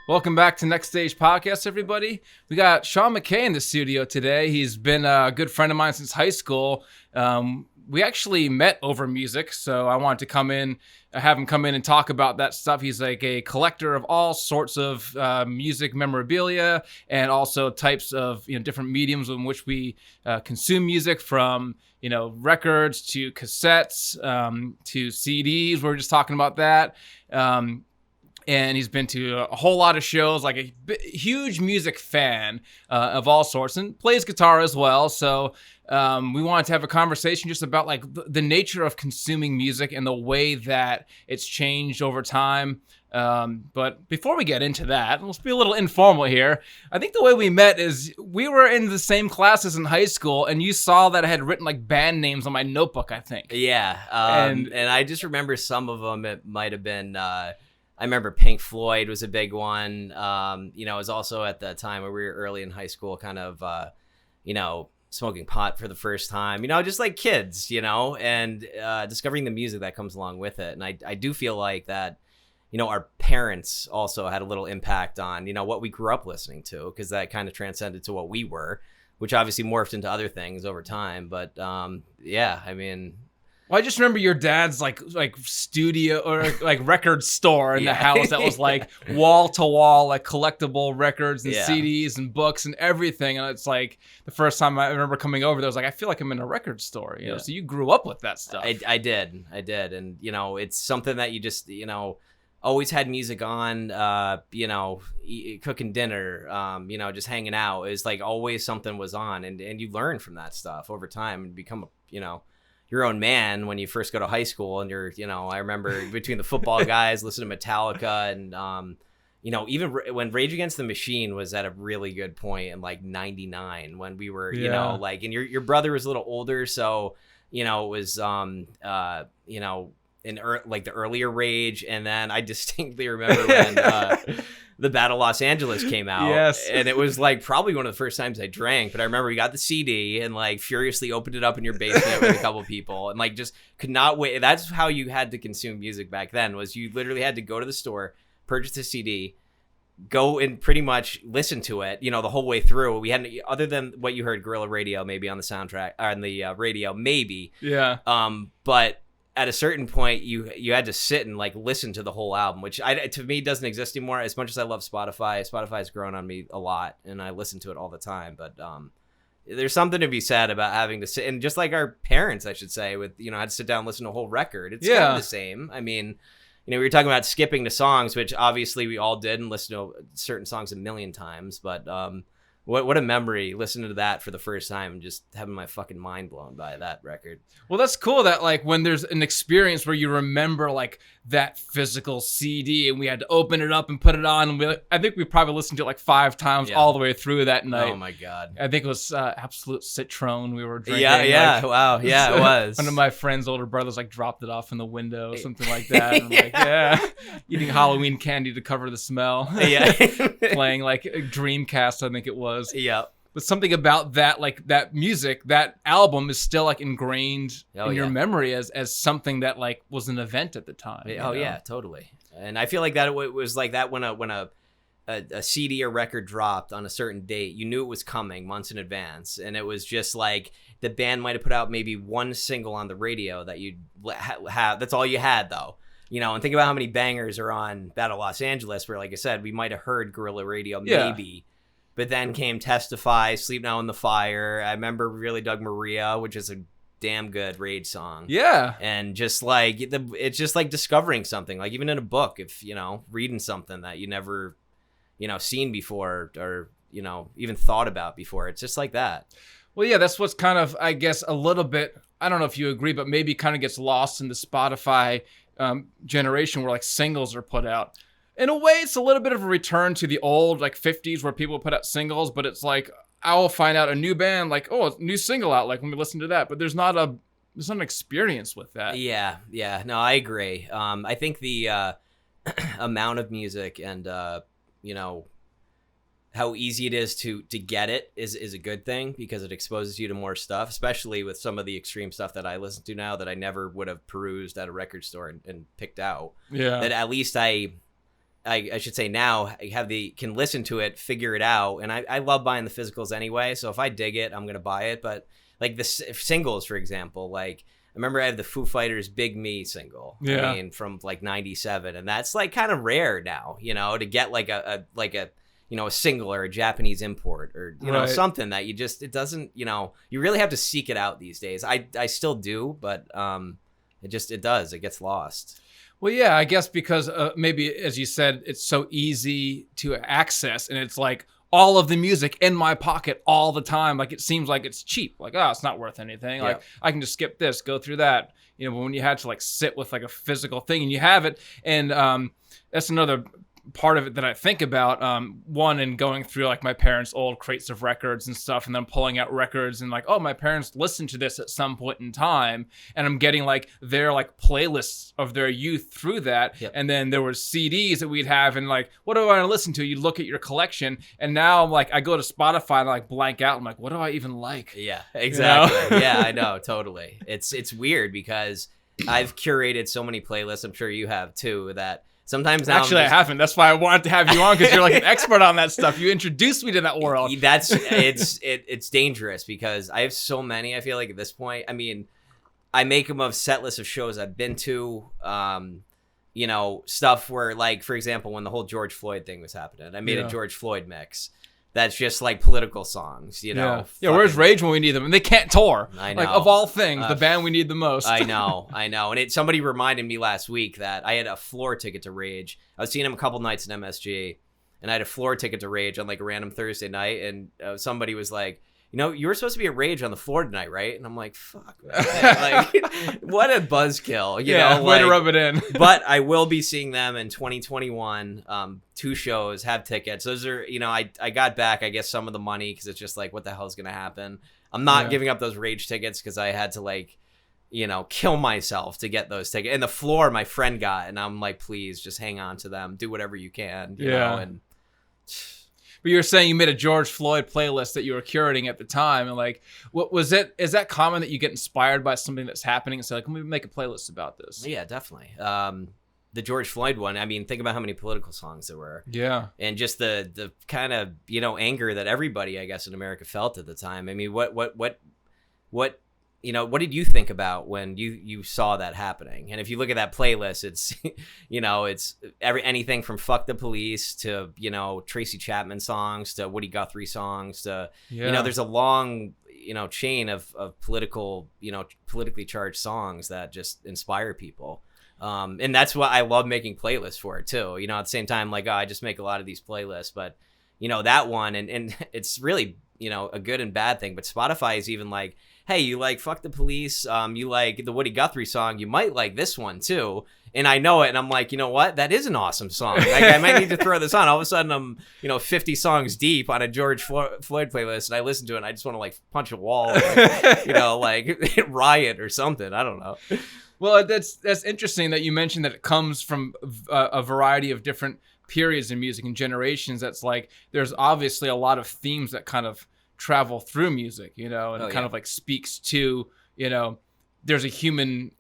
Welcome back to Next Stage Podcast, everybody. We got Sean MacKay in the studio today. He's been a good friend of mine since high school. We actually met over music, so I wanted to have him come in and talk about that stuff. He's like a collector of all sorts of music memorabilia and also types of different mediums in which we consume music, from records to cassettes to CDs. We were just talking about that. And he's been to a whole lot of shows, like a huge music fan of all sorts, and plays guitar as well. So we wanted to have a conversation just about like the nature of consuming music and the way that it's changed over time. But before we get into that, let's be a little informal here. I think the way we met is we were in the same classes in high school, and you saw that I had written like band names on my notebook, I think. Yeah, and I just remember some of them. It might have been... I remember Pink Floyd was a big one. It was also at the time where we were early in high school, kind of, smoking pot for the first time, just like kids, and discovering the music that comes along with it. And I do feel like that, our parents also had a little impact on, what we grew up listening to, because that kind of transcended to what we were, which obviously morphed into other things over time. But Well, I just remember your dad's like studio or like record store in the house that was like wall to wall, like collectible records and CDs and books and everything. And it's like the first time I remember coming over there, I was like, I feel like I'm in a record store, you know? So you grew up with that stuff. I did. And, it's something that you just, always had music on, cooking dinner, just hanging out. It was like always something was on, and you learn from that stuff over time and become, your own man when you first go to high school. And you're, I remember between the football guys listening to Metallica and, even when Rage Against the Machine was at a really good point in like 99 when we were, and your brother was a little older. So, it was, in like the earlier Rage. And then I distinctly remember when the Battle Los Angeles came out. Yes. And it was like probably one of the first times I drank, but I remember we got the CD and like furiously opened it up in your basement with a couple people and like just could not wait. That's how you had to consume music back then, was you literally had to go to the store, purchase a CD, go and pretty much listen to it, the whole way through. We hadn't, other than what you heard Guerrilla Radio maybe on the soundtrack, on the radio, maybe. Yeah. But at a certain point, you had to sit and like listen to the whole album, which to me doesn't exist anymore. As much as I love Spotify's grown on me a lot, and I listen to it all the time. But there's something to be said about having to sit, and just like our parents, I should say, with had to sit down and listen to a whole record. It's kind of the same. I mean, we were talking about skipping to songs, which obviously we all did and listened to certain songs a million times. But what a memory listening to that for the first time and just having my fucking mind blown by that record. Well, that's cool that like when there's an experience where you remember like that physical CD and we had to open it up and put it on. And I think we probably listened to it like 5 times all the way through that night. Oh my God. I think it was Absolute Citron we were drinking. Yeah. Like, wow. Yeah, it was. One of my friend's older brothers like dropped it off in the window or something like that. And I'm like, eating Halloween candy to cover the smell. Yeah. Playing like a Dreamcast, I think it was. Yeah. But something about that, like that music, that album is still like ingrained in your memory as something that like was an event at the time. Yeah, totally. And I feel like that it was like that when a CD or record dropped on a certain date, you knew it was coming months in advance. And it was just like the band might have put out maybe one single on the radio that you'd have. That's all you had though. And think about how many bangers are on Battle Los Angeles, where, like I said, we might have heard Guerrilla Radio maybe. But then came Testify, Sleep Now in the Fire. I remember really dug Maria, which is a damn good Rage song. Yeah. And just like, it's just like discovering something. Like even in a book, if, reading something that you never, seen before or, even thought about before. It's just like that. Well, yeah, that's what's kind of, I guess, a little bit, I don't know if you agree, but maybe kind of gets lost in the Spotify generation where like singles are put out. In a way, it's a little bit of a return to the old, like 50s where people put out singles, but it's like, I'll find out a new band, like, oh, a new single out, like, let me listen to that. But there's not an experience with that. Yeah. No, I agree. I think the amount of music and, how easy it is to get it is a good thing, because it exposes you to more stuff, especially with some of the extreme stuff that I listen to now that I never would have perused at a record store and picked out. Yeah. That at least I I should say now can listen to it, figure it out. And I love buying the physicals anyway. So if I dig it, I'm going to buy it. But like the singles, for example, like I remember I have the Foo Fighters Big Me single. Yeah. I mean, from like 97. And that's like kind of rare now, you know, to get like a you know, a single or a Japanese import or, you know, something that it doesn't, you know, you really have to seek it out these days. I still do, but it gets lost. Well, yeah, I guess because maybe, as you said, it's so easy to access, and it's like all of the music in my pocket all the time. Like, it seems like it's cheap. Like, oh, it's not worth anything. Yeah. Like, I can just skip this, go through that. You know, but when you had to like sit with like a physical thing and you have it, and that's another part of it that I think about, one, in going through like my parents' old crates of records and stuff, and then pulling out records and like, oh, my parents listened to this at some point in time, and I'm getting like their like playlists of their youth through that. Yep. And then there was CDs that we'd have, and like, what do I want to listen to? You look at your collection, and now I'm like, I go to Spotify and I like blank out. I'm like, what do I even like? Yeah, exactly. You know? Yeah, I know, totally. It's weird because I've curated so many playlists, I'm sure you have too, that sometimes now actually I haven't. That's why I wanted to have you on, because you're like an expert on that stuff. You introduced me to that world. It's dangerous because I have so many. I feel like at this point, I mean, I make them of set lists of shows I've been to, you know, stuff where, like, for example, when the whole George Floyd thing was happening, I made a George Floyd mix. That's just like political songs, you know. Yeah, where's Rage when we need them? And they can't tour. I know. Like, of all things, the band we need the most. I know. And somebody reminded me last week that I had a floor ticket to Rage. I was seeing him a couple nights in MSG, and I had a floor ticket to Rage on like a random Thursday night, and somebody was like, you know, you were supposed to be at Rage on the floor tonight, right? And I'm like, fuck, man. Like, what a buzzkill, you know? Way like, to rub it in. But I will be seeing them in 2021, 2 shows, have tickets. Those are, you know, I got back, I guess, some of the money, because it's just like, what the hell is going to happen? I'm not giving up those Rage tickets because I had to, like, you know, kill myself to get those tickets. And the floor my friend got, and I'm like, please, just hang on to them. Do whatever you can, you know? And but you were saying you made a George Floyd playlist that you were curating at the time, and like, what was it? Is that common that you get inspired by something that's happening and say, like, let me make a playlist about this? Yeah, definitely. The George Floyd one, I mean, think about how many political songs there were. Yeah. And just the kind of, you know, anger that everybody, I guess, in America felt at the time. I mean, what you know, what did you think about when you saw that happening? And if you look at that playlist, it's, you know, it's anything from Fuck the Police to, you know, Tracy Chapman songs to Woody Guthrie songs to, you know, there's a long, you know, chain of political, you know, politically charged songs that just inspire people. And that's why I love making playlists for it too. You know, at the same time, like, oh, I just make a lot of these playlists, but, you know, that one, and it's really, you know, a good and bad thing, but Spotify is even like, hey, you like Fuck the Police, you like the Woody Guthrie song, you might like this one too. And I know it, and I'm like, you know what? That is an awesome song. Like, I might need to throw this on. All of a sudden, I'm, you know, 50 songs deep on a George Floyd playlist, and I listen to it, and I just want to, like, punch a wall, or, you know, like, riot or something. I don't know. Well, that's interesting that you mentioned that it comes from a variety of different periods in music and generations. That's like, there's obviously a lot of themes that kind of travel through music, you know, and kind of like speaks to, you know, there's a human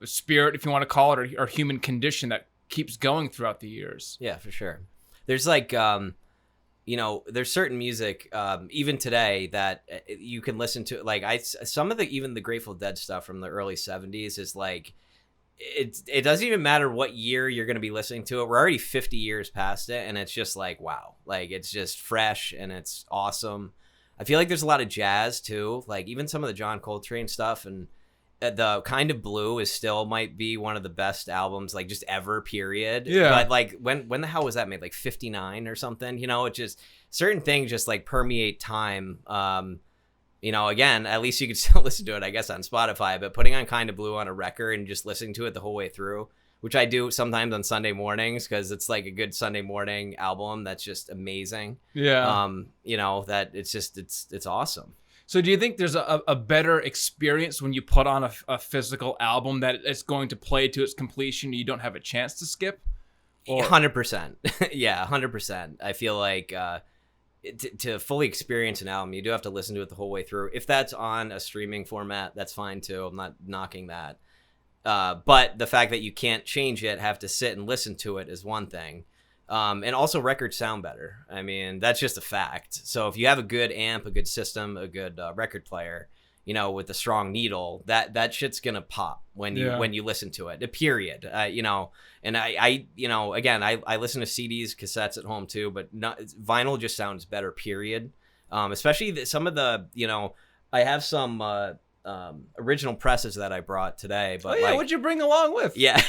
spirit, if you want to call it, or human condition that keeps going throughout the years. Yeah, for sure. There's like, you know, there's certain music, even today, that you can listen to. Like, some of even the Grateful Dead stuff from the early 70s is like, it doesn't even matter what year you're going to be listening to it. We're already 50 years past it, and it's just like, wow. Like, it's just fresh, and it's awesome. I feel like there's a lot of jazz too, like even some of the John Coltrane stuff, and the Kind of Blue is still might be one of the best albums, like, just ever, period. Yeah. But like, when the hell was that made? Like 59 or something, you know? It just, certain things just like permeate time. You know, again, at least you could still listen to it, I guess, on Spotify, but putting on Kind of Blue on a record and just listening to it the whole way through, which I do sometimes on Sunday mornings, because it's like a good Sunday morning album that's just amazing. Yeah. You know, that it's just, it's awesome. So do you think there's a better experience when you put on a physical album that it's going to play to its completion and you don't have a chance to skip? 100%. Yeah, 100%. I feel like to fully experience an album, you do have to listen to it the whole way through. If that's on a streaming format, that's fine too. I'm not knocking that. But the fact that you can't change it, have to sit and listen to it is one thing. And also records sound better. I mean, that's just a fact. So if you have a good amp, a good system, a good record player, you know, with a strong needle, that shit's gonna pop when you listen to it. Period. You know, and I you know, again, I listen to CDs, cassettes at home too, but vinyl just sounds better. Period. Especially some of the, you know, I have some original presses that I brought today. But what'd you bring along with? Yeah,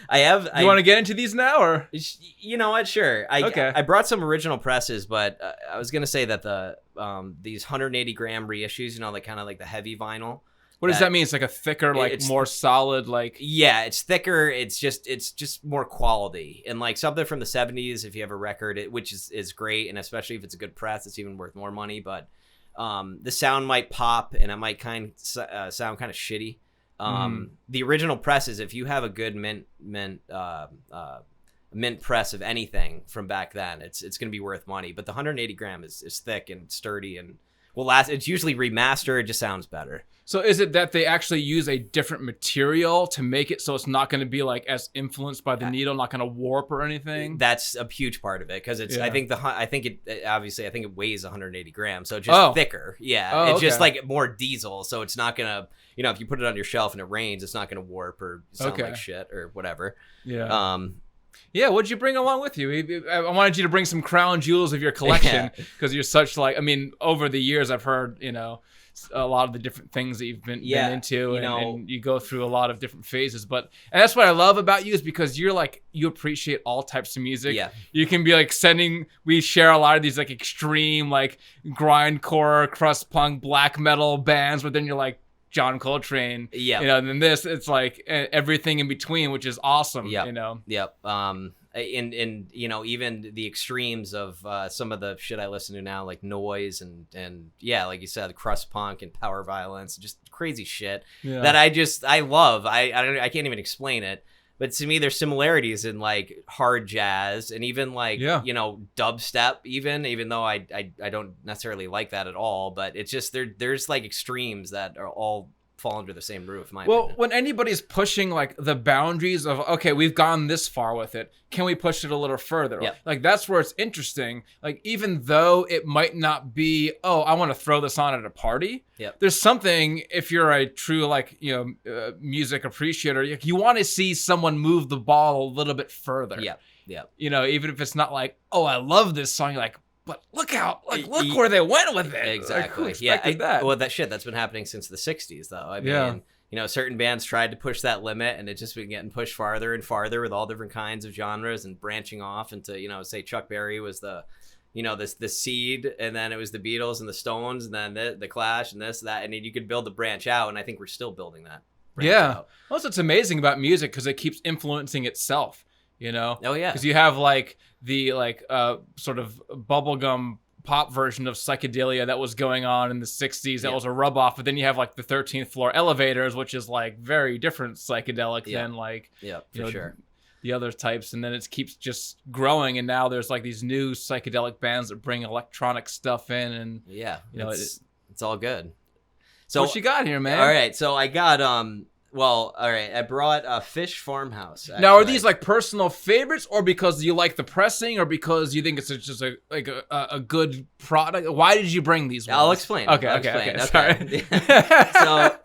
I have. You want to get into these now, or you know what? Sure. I brought some original presses, but I was gonna say that the these 180 gram reissues, you know, like kind of like the heavy vinyl. What does that mean? It's like a thicker, like more solid, like. Yeah, it's thicker. It's just more quality, and like something from the 70s. If you have a record, which is great, and especially if it's a good press, it's even worth more money. But the sound might pop, and it might sound kind of shitty. The original presses, if you have a good mint press of anything from back then, it's going to be worth money. But the 180 gram is thick and sturdy and will last. It's usually remastered. It just sounds better. So is it that they actually use a different material to make it so it's not going to be like as influenced by the needle, not going to warp or anything? That's a huge part of it, because it's. Yeah. I think it weighs 180 grams, so it's just thicker. Yeah, it's just like more diesel, so it's not gonna. You know, if you put it on your shelf and it rains, it's not gonna warp or sound like shit or whatever. Yeah. Yeah, what'd you bring along with you? I wanted you to bring some crown jewels of your collection, because you're such like. I mean, over the years, I've heard, you know, a lot of the different things that you've been into, and you go through a lot of different phases. And that's what I love about you, is because you're like, you appreciate all types of music. Yeah. You can be like we share a lot of these like extreme, like grindcore, crust punk, black metal bands, but then you're like John Coltrane. Yeah. You know, and then it's like everything in between, which is awesome. Yep. You know? Yep. And you know, even the extremes of some of the shit I listen to now, like noise and yeah, like you said, crust punk and power violence, just crazy shit that I love. I can't even explain it, but to me, there's similarities in like hard jazz and even like you know, dubstep, even though I don't necessarily like that at all, but it's just there's like extremes that are all fall under the same roof. Opinion. When anybody's pushing like the boundaries of, okay, we've gone this far with it, can we push it a little further? Yep. Like that's where it's interesting. Like even though it might not be, oh, I want to throw this on at a party. Yep. There's something, if you're a true like, you know, music appreciator, you want to see someone move the ball a little bit further. Yeah. Yeah. You know, even if it's not like, oh, I love this song, you're like, but look where they went with it. Exactly. Like, who expected that? Well, that's been happening since the 60s, though. I mean, you know, certain bands tried to push that limit, and it's just been getting pushed farther and farther with all different kinds of genres and branching off into, you know, say Chuck Berry was the, you know, the seed, and then it was the Beatles and the Stones, and then the Clash and that, and then you could build the branch out, and I think we're still building that. Yeah. Also, it's amazing about music because it keeps influencing itself. You know? Oh yeah. Because you have like the sort of bubblegum pop version of psychedelia that was going on in the 60s. That was a rub off. But then you have like the 13th Floor Elevators, which is like very different psychedelic than like sure. the other types. And then it keeps just growing. And now there's like these new psychedelic bands that bring electronic stuff in. And you know, it's all good. So what you got here, man? All right. So I got well, all right. I brought a Fish Farmhouse. Actually. Now, are these like personal favorites, or because you like the pressing, or because you think it's just a good product? Why did you bring these ones? I'll explain. Okay. Sorry. So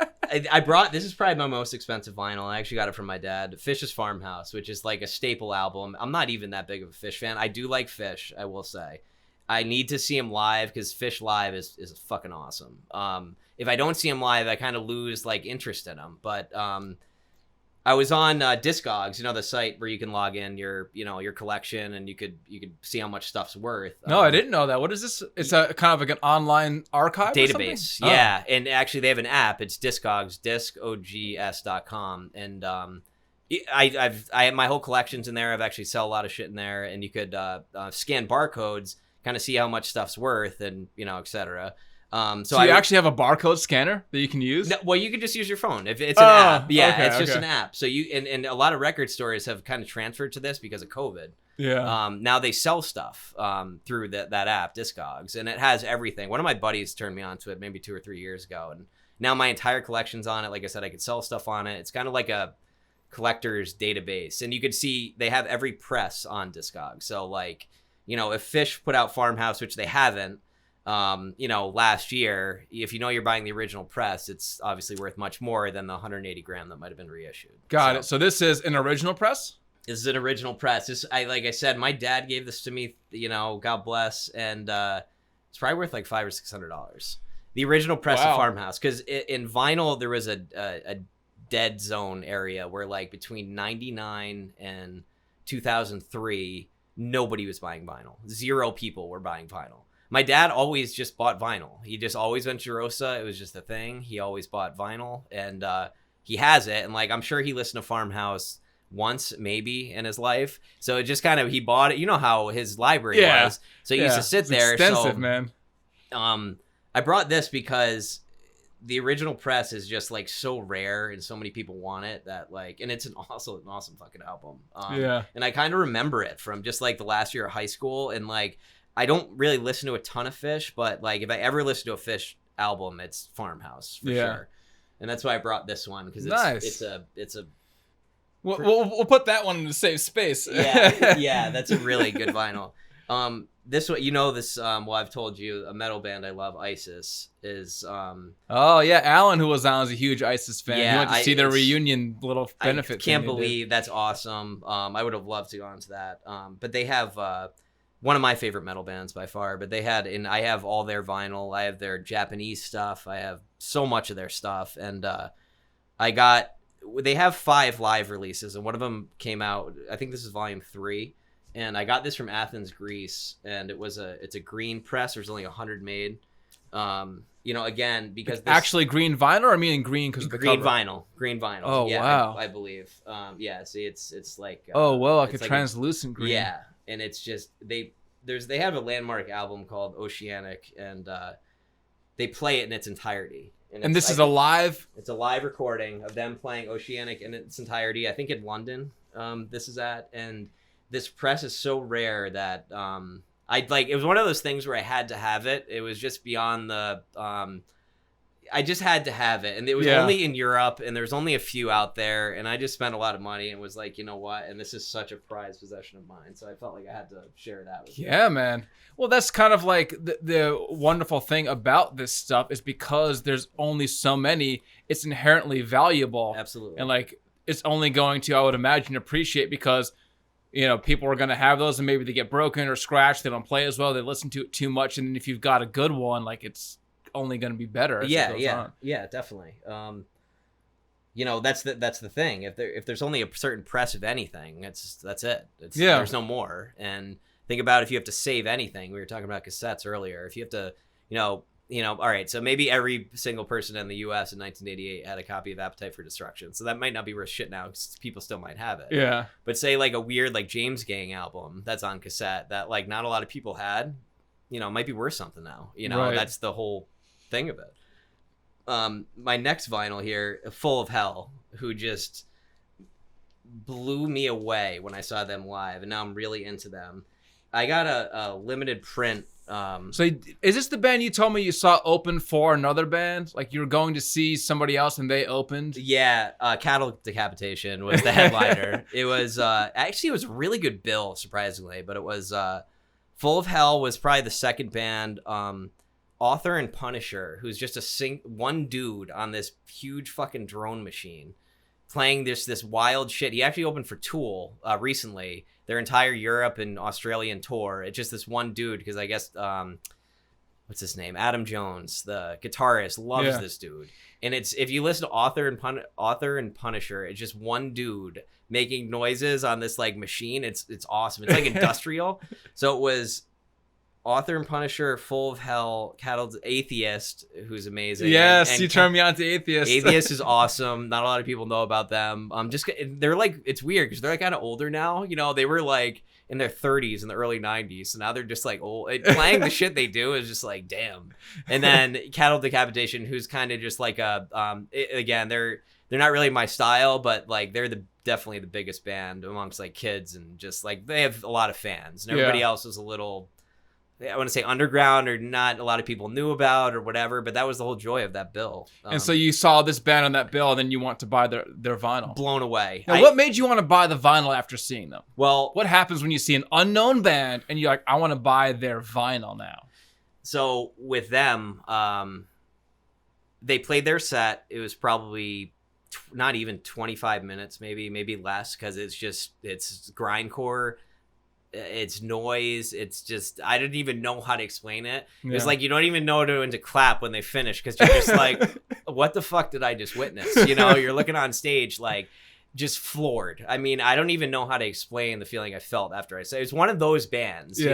I brought. This is probably my most expensive vinyl. I actually got it from my dad. Fish's Farmhouse, which is like a staple album. I'm not even that big of a Fish fan. I do like Fish, I will say. I need to see him live because Fish live is fucking awesome. If I don't see him live, I kind of lose like interest in him. But I was on Discogs, you know, the site where you can log in your collection, and you could see how much stuff's worth. No, I didn't know that. What is this? It's a kind of like an online archive database. Yeah, and actually they have an app. It's Discogs, discogs.com, and I my whole collection's in there. I've actually sell a lot of shit in there, and you could scan barcodes, kind of see how much stuff's worth, and you know, etc. So you actually have a barcode scanner that you can use? No, well, you can just use your phone. If it's an app. Yeah, it's just an app. So you and a lot of record stores have kind of transferred to this because of COVID. Yeah. Now they sell stuff through that app, Discogs, and it has everything. One of my buddies turned me on to it maybe 2 or 3 years ago, and now my entire collection's on it. Like I said, I could sell stuff on it. It's kind of like collector's database, and you could see they have every press on Discogs. So like, if Fish put out Farmhouse, which they haven't, last year, if you're buying the original press, it's obviously worth much more than the 180 gram that might have been reissued. Got it. So this is an original press? This is an original press. Like I said, my dad gave this to me, God bless, and it's probably worth like $500 or $600. The original press of Farmhouse, because in vinyl there was a dead zone area where like between 99 and 2003 nobody was buying vinyl. 0 people were buying vinyl. My dad always just bought vinyl. He just always went to Rosa. It was just a thing. He always bought vinyl, and he has it. And like, I'm sure he listened to Farmhouse once maybe in his life. So it just kind of, he bought it. You know how his library was. So he used to sit there. Extensive, man. I brought this because the original press is just like so rare and so many people want it that like, and it's also an awesome fucking album. And I kind of remember it from just like the last year of high school, and like, I don't really listen to a ton of Fish, but like if I ever listen to a Fish album, it's Farmhouse for sure. And that's why I brought this one, because it's a we'll put that one in the safe space. yeah, that's a really good vinyl. This one, well, I've told you, a metal band I love, ISIS, is oh yeah, Alan, who was on, was a huge ISIS fan. He went to see their reunion little benefit. I can't believe that's awesome. I would have loved to go on to that. But they have one of my favorite metal bands by far, but I have all their vinyl. I have their Japanese stuff. I have so much of their stuff. And they have 5 live releases, and one of them came out, I think this is volume 3. And I got this from Athens, Greece, and it's a green press. There's only 100 made. Again, because this, actually green vinyl, or I mean green because of the green cover? Green vinyl. Oh yeah, wow! I believe. See, it's like like a like translucent green. Yeah, and it's just they have a landmark album called Oceanic, and they play it in its entirety. And this is a live. It's a live recording of them playing Oceanic in its entirety. I think in London. This is at, and this press is so rare that it was one of those things where I had to have it. It was just beyond the I just had to have it, and it was only in Europe, and there's only a few out there, and I just spent a lot of money and was like, you know what, and this is such a prized possession of mine, so I felt like I had to share that with you. Yeah, man. Well, that's kind of like the wonderful thing about this stuff is because there's only so many, it's inherently valuable. Absolutely. And like, it's only going to, I would imagine, appreciate because people are going to have those, and maybe they get broken or scratched. They don't play as well. They listen to it too much. And if you've got a good one, like, it's only going to be better. Yeah, definitely. That's the thing. If there's only a certain press of anything, that's it. There's no more. And think about if you have to save anything. We were talking about cassettes earlier. If you have to, all right, so maybe every single person in the U.S. in 1988 had a copy of Appetite for Destruction. So that might not be worth shit now because people still might have it. Yeah. But say like a weird like James Gang album that's on cassette that like not a lot of people had, might be worth something now. Right. That's the whole thing of it. My next vinyl here, Full of Hell, who just blew me away when I saw them live, and now I'm really into them. I got a limited print. So is this the band you told me you saw open for another band? Like you were going to see somebody else and they opened? Yeah, Cattle Decapitation was the headliner. It was actually, it was a really good bill, surprisingly, but it was Full of Hell was probably the second band. Author and Punisher, who's just one dude on this huge fucking drone machine playing this wild shit. He actually opened for Tool recently, their entire Europe and Australian tour. It's just this one dude, because I guess what's his name, Adam Jones, the guitarist, loves this dude. And it's, if you listen to Author and Punisher, it's just one dude making noises on this like machine. It's awesome. It's like industrial. So it was Author and Punisher, Full of Hell, Cattle's Atheist, who's amazing. Yes, and you turned me on to Atheist. Atheist is awesome. Not a lot of people know about them. They're like, it's weird because they're like kind of older now. They were like in their 30s in the early 90s, so now they're just like old. Playing the shit they do is just like damn. And then Cattle Decapitation, who's kind of just like again, they're not really my style, but like they're definitely the biggest band amongst like kids, and just like they have a lot of fans, and everybody else is a little, I want to say underground or not a lot of people knew about or whatever, but that was the whole joy of that bill. And so you saw this band on that bill, and then you want to buy their vinyl. Blown away. Now, what made you want to buy the vinyl after seeing them? Well, what happens when you see an unknown band and you're like, I want to buy their vinyl now? So with them, they played their set. It was probably not even 25 minutes, maybe less, because it's grindcore. It's noise. It's just, I didn't even know how to explain it. Yeah. It was like, you don't even know when to clap when they finish, because you're just like, what the fuck did I just witness? You're looking on stage like just floored. I mean, I don't even know how to explain the feeling I felt after I said it. It's one of those bands,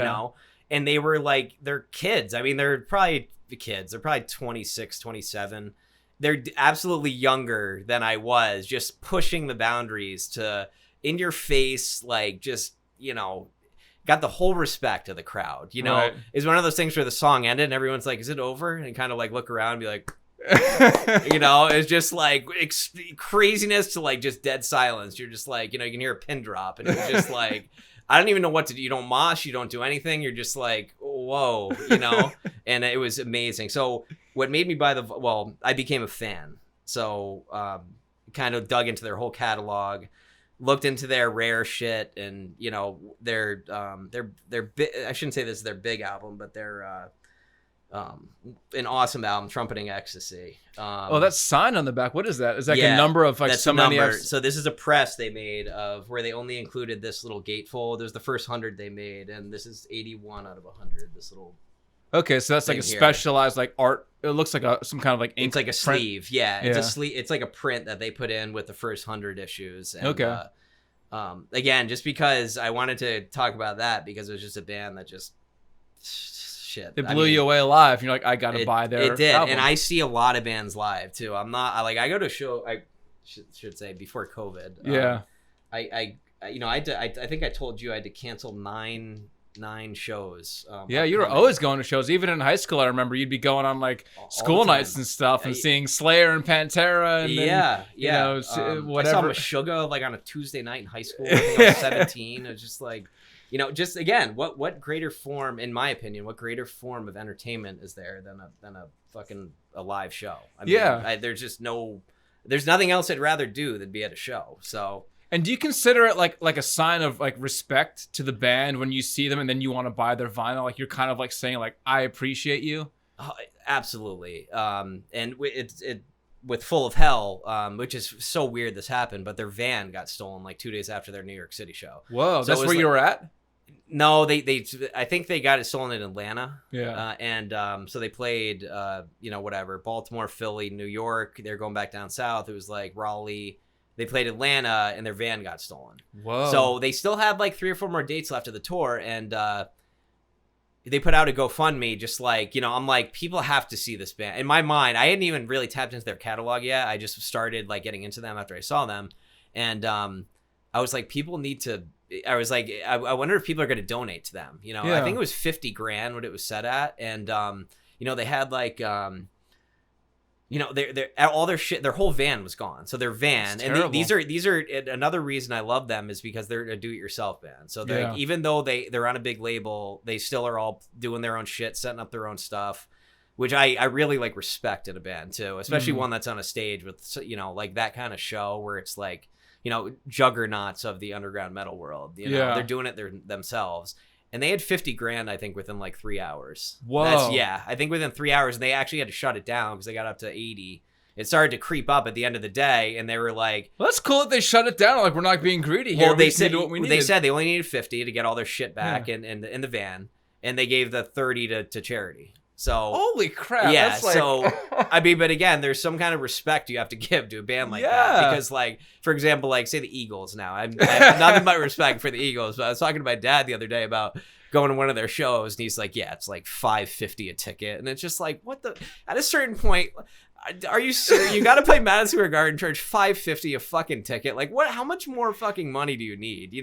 and they were like, they're kids. I mean, they're probably kids. They're probably 26, 27. They're absolutely younger than I was, just pushing the boundaries to in your face, like just, got the whole respect of the crowd, Right. It's one of those things where the song ended and everyone's like, is it over? And kind of like look around and be like, it's just like craziness to like just dead silence. You're just like, you can hear a pin drop and it's just like, I don't even know what to do. You don't mosh, you don't do anything. You're just like, whoa, and it was amazing. So what made me buy I became a fan. So kind of dug into their whole catalog, looked into their rare shit, and their I shouldn't say this is their big album, but their an awesome album, Trumpeting Ecstasy. That's signed on the back. What is that? Is that a number of like that's so many? So this is a press they made of where they only included this little gatefold. It was the first 100 they made, and this is 81 out of 100. This little. Okay, so that's like a specialized like art. It looks like some kind of like ink. It's like a print. sleeve. Yeah, it's a sleeve. It's like a print that they put in with the first 100 issues. And, okay. Again, just because I wanted to talk about that, because it was just a band that just shit. It blew you away live. You're like, I gotta buy their. It did, album. and I see a lot of bands live too. I go to a show. I should say before COVID. Yeah. I think I told you I had to cancel nine shows. Yeah, you were always going to shows. Even in high school, I remember you'd be going on like school nights and stuff, and seeing Slayer and Pantera. And whatever. I saw Meshuggah like on a Tuesday night in high school. I think I was 17. It was just like, just again, what greater form, in my opinion, what greater form of entertainment is there than a fucking a live show? I mean, there's nothing else I'd rather do than be at a show. So. And do you consider it like a sign of like respect to the band when you see them and then you want to buy their vinyl? Like you're kind of like saying like, I appreciate you. Absolutely. And it with Full of Hell, which is so weird this happened, but their van got stolen like 2 days after their New York City show. Whoa, so that's where you were at? No, I think they got it stolen in Atlanta. Yeah. So they played, whatever, Baltimore, Philly, New York. They're going back down south. It was like Raleigh. They played Atlanta, and their van got stolen. Whoa. So they still have like 3 or 4 more dates left of the tour, and they put out a GoFundMe, just like, I'm like, people have to see this band. In my mind, I hadn't even really tapped into their catalog yet. I just started like getting into them after I saw them. And I was like, people need to, I was like, I wonder if people are going to donate to them. Yeah. I think it was $50,000 what it was set at. And, they had like, all their shit, their whole van was gone. So their van, and these are another reason I love them is because they're a do-it-yourself band. So even though they're on a big label, they still are all doing their own shit, setting up their own stuff, which I really like respect in a band too, especially one that's on a stage with, like that kind of show where it's like, juggernauts of the underground metal world. They're doing it themselves. And they had $50,000, I think, within like 3 hours. Whoa. I think within 3 hours, and they actually had to shut it down because they got up to 80. It started to creep up at the end of the day, and they were like, well, that's cool that they shut it down. Like, we're not being greedy here. Well, they said they only needed 50 to get all their shit back in the van, and they gave the 30 to charity. So holy crap. Yeah. That's like... So but again, there's some kind of respect you have to give to a band like that, because like, for example, like say the Eagles now, I have nothing but respect for the Eagles, but I was talking to my dad the other day about going to one of their shows, and he's like, yeah, it's like $5.50 a ticket. And it's just like, what the, at a certain point, are you serious? You got to play Madison Square Garden, charge $5.50 a fucking ticket. Like what, how much more fucking money do you need?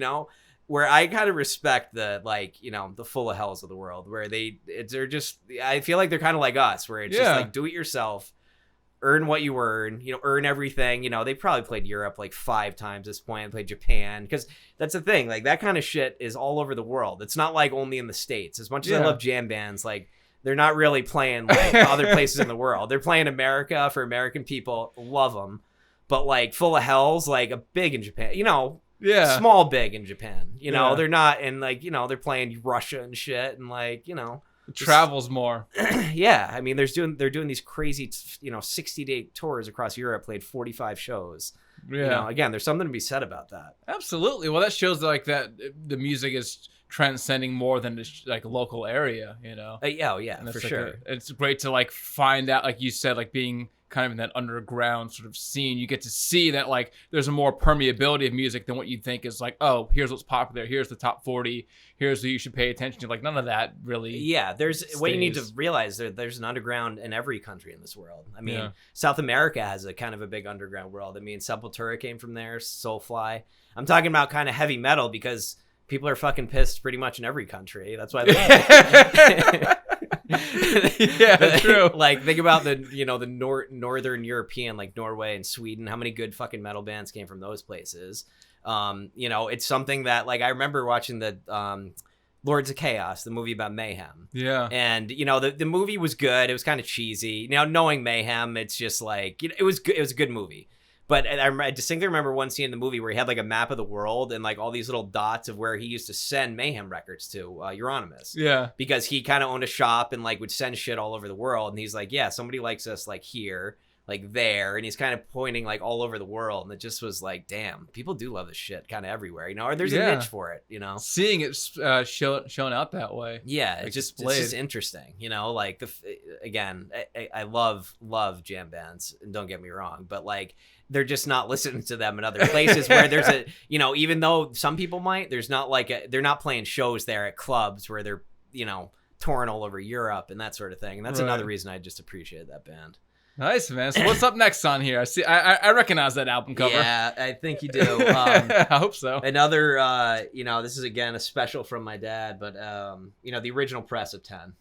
Where I kind of respect the, like, the Full of Hells of the world, where they're just, I feel like they're kind of like us, where it's just like do it yourself. earn what you earn, earn everything. They probably played Europe like 5 times at this point, played Japan, because that's the thing, like that kind of shit is all over the world. It's not like only in the States. As much as I love jam bands, like they're not really playing like other places in the world. They're playing America for American people, love them. But like Full of Hell's like a big in Japan, small big in Japan, they're not, and like, they're playing Russia and shit, and like, it travels more. Yeah, I mean, they're doing these crazy, 60-day tours across Europe, played 45 shows. Yeah. Again, there's something to be said about that. Absolutely. Well, that shows like that the music is transcending more than just like a local area, Yeah, for sure. It's great to like find out, like you said, like being kind of in that underground sort of scene, you get to see that like there's a more permeability of music than what you think is like, oh, here's what's popular, here's the top 40, here's who you should pay attention to. Like none of that really. Yeah, what you need to realize, there's an underground in every country in this world. I mean, South America has a kind of a big underground world. I mean, Sepultura came from there, Soulfly. I'm talking about kind of heavy metal because people are fucking pissed pretty much in every country. That's why they love it. Yeah, true. Like think about the northern European, like Norway and Sweden. How many good fucking metal bands came from those places? It's something that like I remember watching the Lords of Chaos, the movie about Mayhem. Yeah. And the movie was good. It was kind of cheesy. Now knowing Mayhem, it's just like it was good. It was a good movie. But I distinctly remember one scene in the movie where he had like a map of the world and like all these little dots of where he used to send Mayhem records to, Euronymous. Yeah. Because he kind of owned a shop and like would send shit all over the world. And he's like, yeah, somebody likes us like here, like there. And he's kind of pointing like all over the world. And it just was like, damn, people do love this shit kind of everywhere, or there's a niche for it, Seeing it shown out that way. Yeah, like it's just interesting, like again, I love jam bands, and don't get me wrong, but like, they're just not listening to them in other places where there's a, even though some people might, there's not like they're not playing shows there at clubs where they're, touring all over Europe and that sort of thing. And that's another reason I just appreciated that band. Nice, man. So what's up next on here? I recognize that album cover. Yeah, I think you do. I hope so. Another, this is again a special from my dad, but the original press of 10.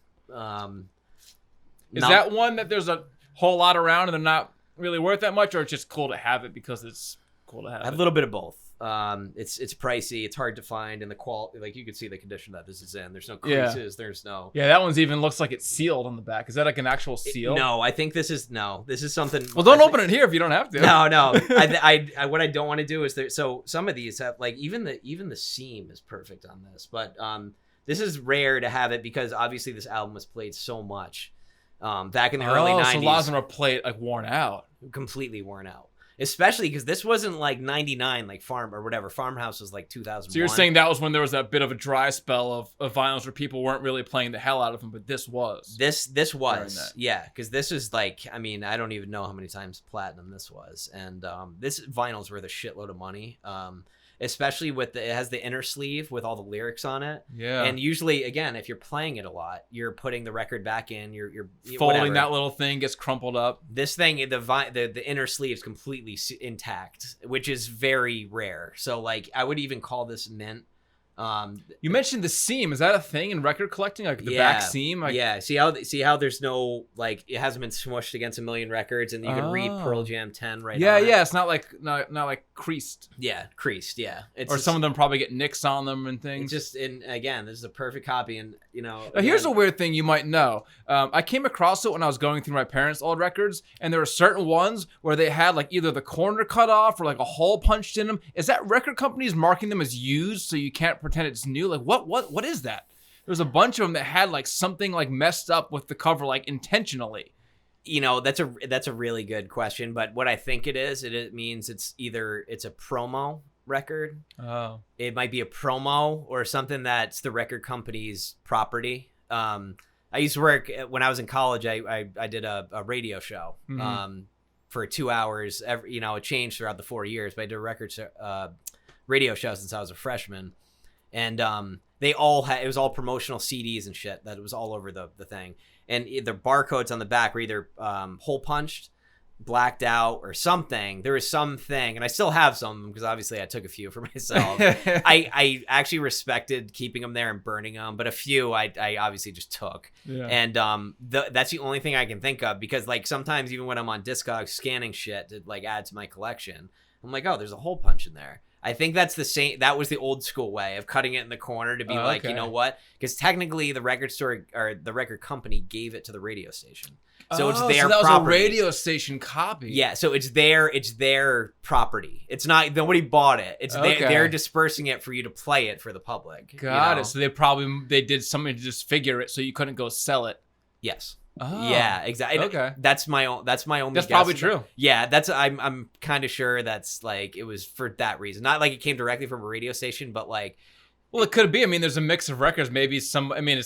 Is that one that there's a whole lot around and they're not really worth that much, or it's just cool to have it because it's cool to have it? A little bit of both. It's pricey, it's hard to find, and the quality, like you can see the condition that this is in. There's no creases, there's no. Yeah, that one's even looks like it's sealed on the back. Is that like an actual seal? No, I think this is something. Well, don't open it here if you don't have to. No. I what I don't want to do is so some of these have like even the seam is perfect on this, but this is rare to have it because obviously this album was played so much back in the early 90s. So a lot of them are played like worn out. Completely worn out. Especially because this wasn't like 99 like Farmhouse was like 2001. So you're saying that was when there was that bit of a dry spell of vinyls where people weren't really playing the hell out of them, but this was. This was. Yeah, because this is like, I mean, I don't even know how many times platinum this was. And this vinyl's worth a shitload of money. Especially with it has the inner sleeve with all the lyrics on it. Yeah. And usually, again, if you're playing it a lot, you're putting the record back in. You're folding that little thing, gets crumpled up. This thing, the inner sleeve's completely intact, which is very rare. So like, I would even call this mint. You mentioned the seam. Is that a thing in record collecting? Like the back seam? Yeah. See how there's no, like, it hasn't been smushed against a million records, and you can read Pearl Jam 10 right now. Yeah. It's not like creased. Yeah, creased. Yeah. Some of them probably get nicks on them and things. Again, this is a perfect copy, and Now, here's a weird thing you might know. I came across it when I was going through my parents' old records, and there were certain ones where they had like either the corner cut off or like a hole punched in them. Is that record companies marking them as used so you can't pretend it's new? Like what is that? There's a bunch of them that had like something like messed up with the cover, like intentionally. That's a really good question, but what I think it means it's either it's a promo record. Oh. It might be a promo or something that's the record company's property. I used to work when I was in college. I did a radio show for 2 hours. It changed throughout the 4 years, but I did a radio show since I was a freshman. And they all had, it was all promotional CDs and shit that it was all over the thing. And the barcodes on the back were either hole punched blacked out or something. There was something, and I still have some because obviously I took a few for myself. I actually respected keeping them there and burning them, but a few I obviously just took. Yeah. And that's the only thing I can think of, because like sometimes even when I'm on Discogs scanning shit to like add to my collection, I'm like, oh, there's a hole punch in there. I think that's the same. That was the old school way of cutting it in the corner to be like, okay. you know what? Because technically the record store or the record company gave it to the radio station. So it's their so that was property. a radio station copy. Yeah, so it's their property. It's not, nobody bought it. It's they're dispersing it for you to play it for the public. Got it. So they did something to just figure it so you couldn't go sell it. Yes. Oh. Yeah, exactly. Okay. That's my only That's guess. probably true. Yeah, I'm kind of sure that's like it was for that reason. Not like it came directly from a radio station, but like, well, it could be. I mean, there's a mix of records. Maybe it's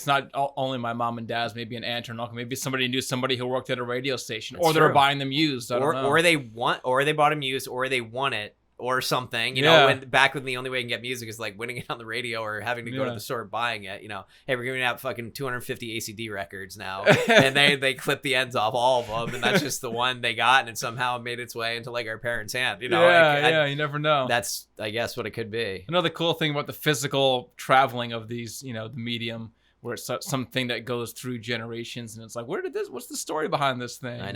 not only my mom and dad's. Maybe an aunt or an uncle. Maybe somebody knew somebody who worked at a radio station, or they were buying them used. I don't know. Or they bought them used, or they won it, or something. You know, when back when the only way you can get music is like winning it on the radio or having to go to the store buying it. You know, hey, we're giving out fucking 250 ACD records now, and they clip the ends off all of them, and that's just the one they got, and it somehow made its way into like our parents' hand. You know, you never know. That's, I guess, what it could be. Another cool thing about the physical traveling of these, the medium, where it's something that goes through generations, and it's like, what's the story behind this thing? I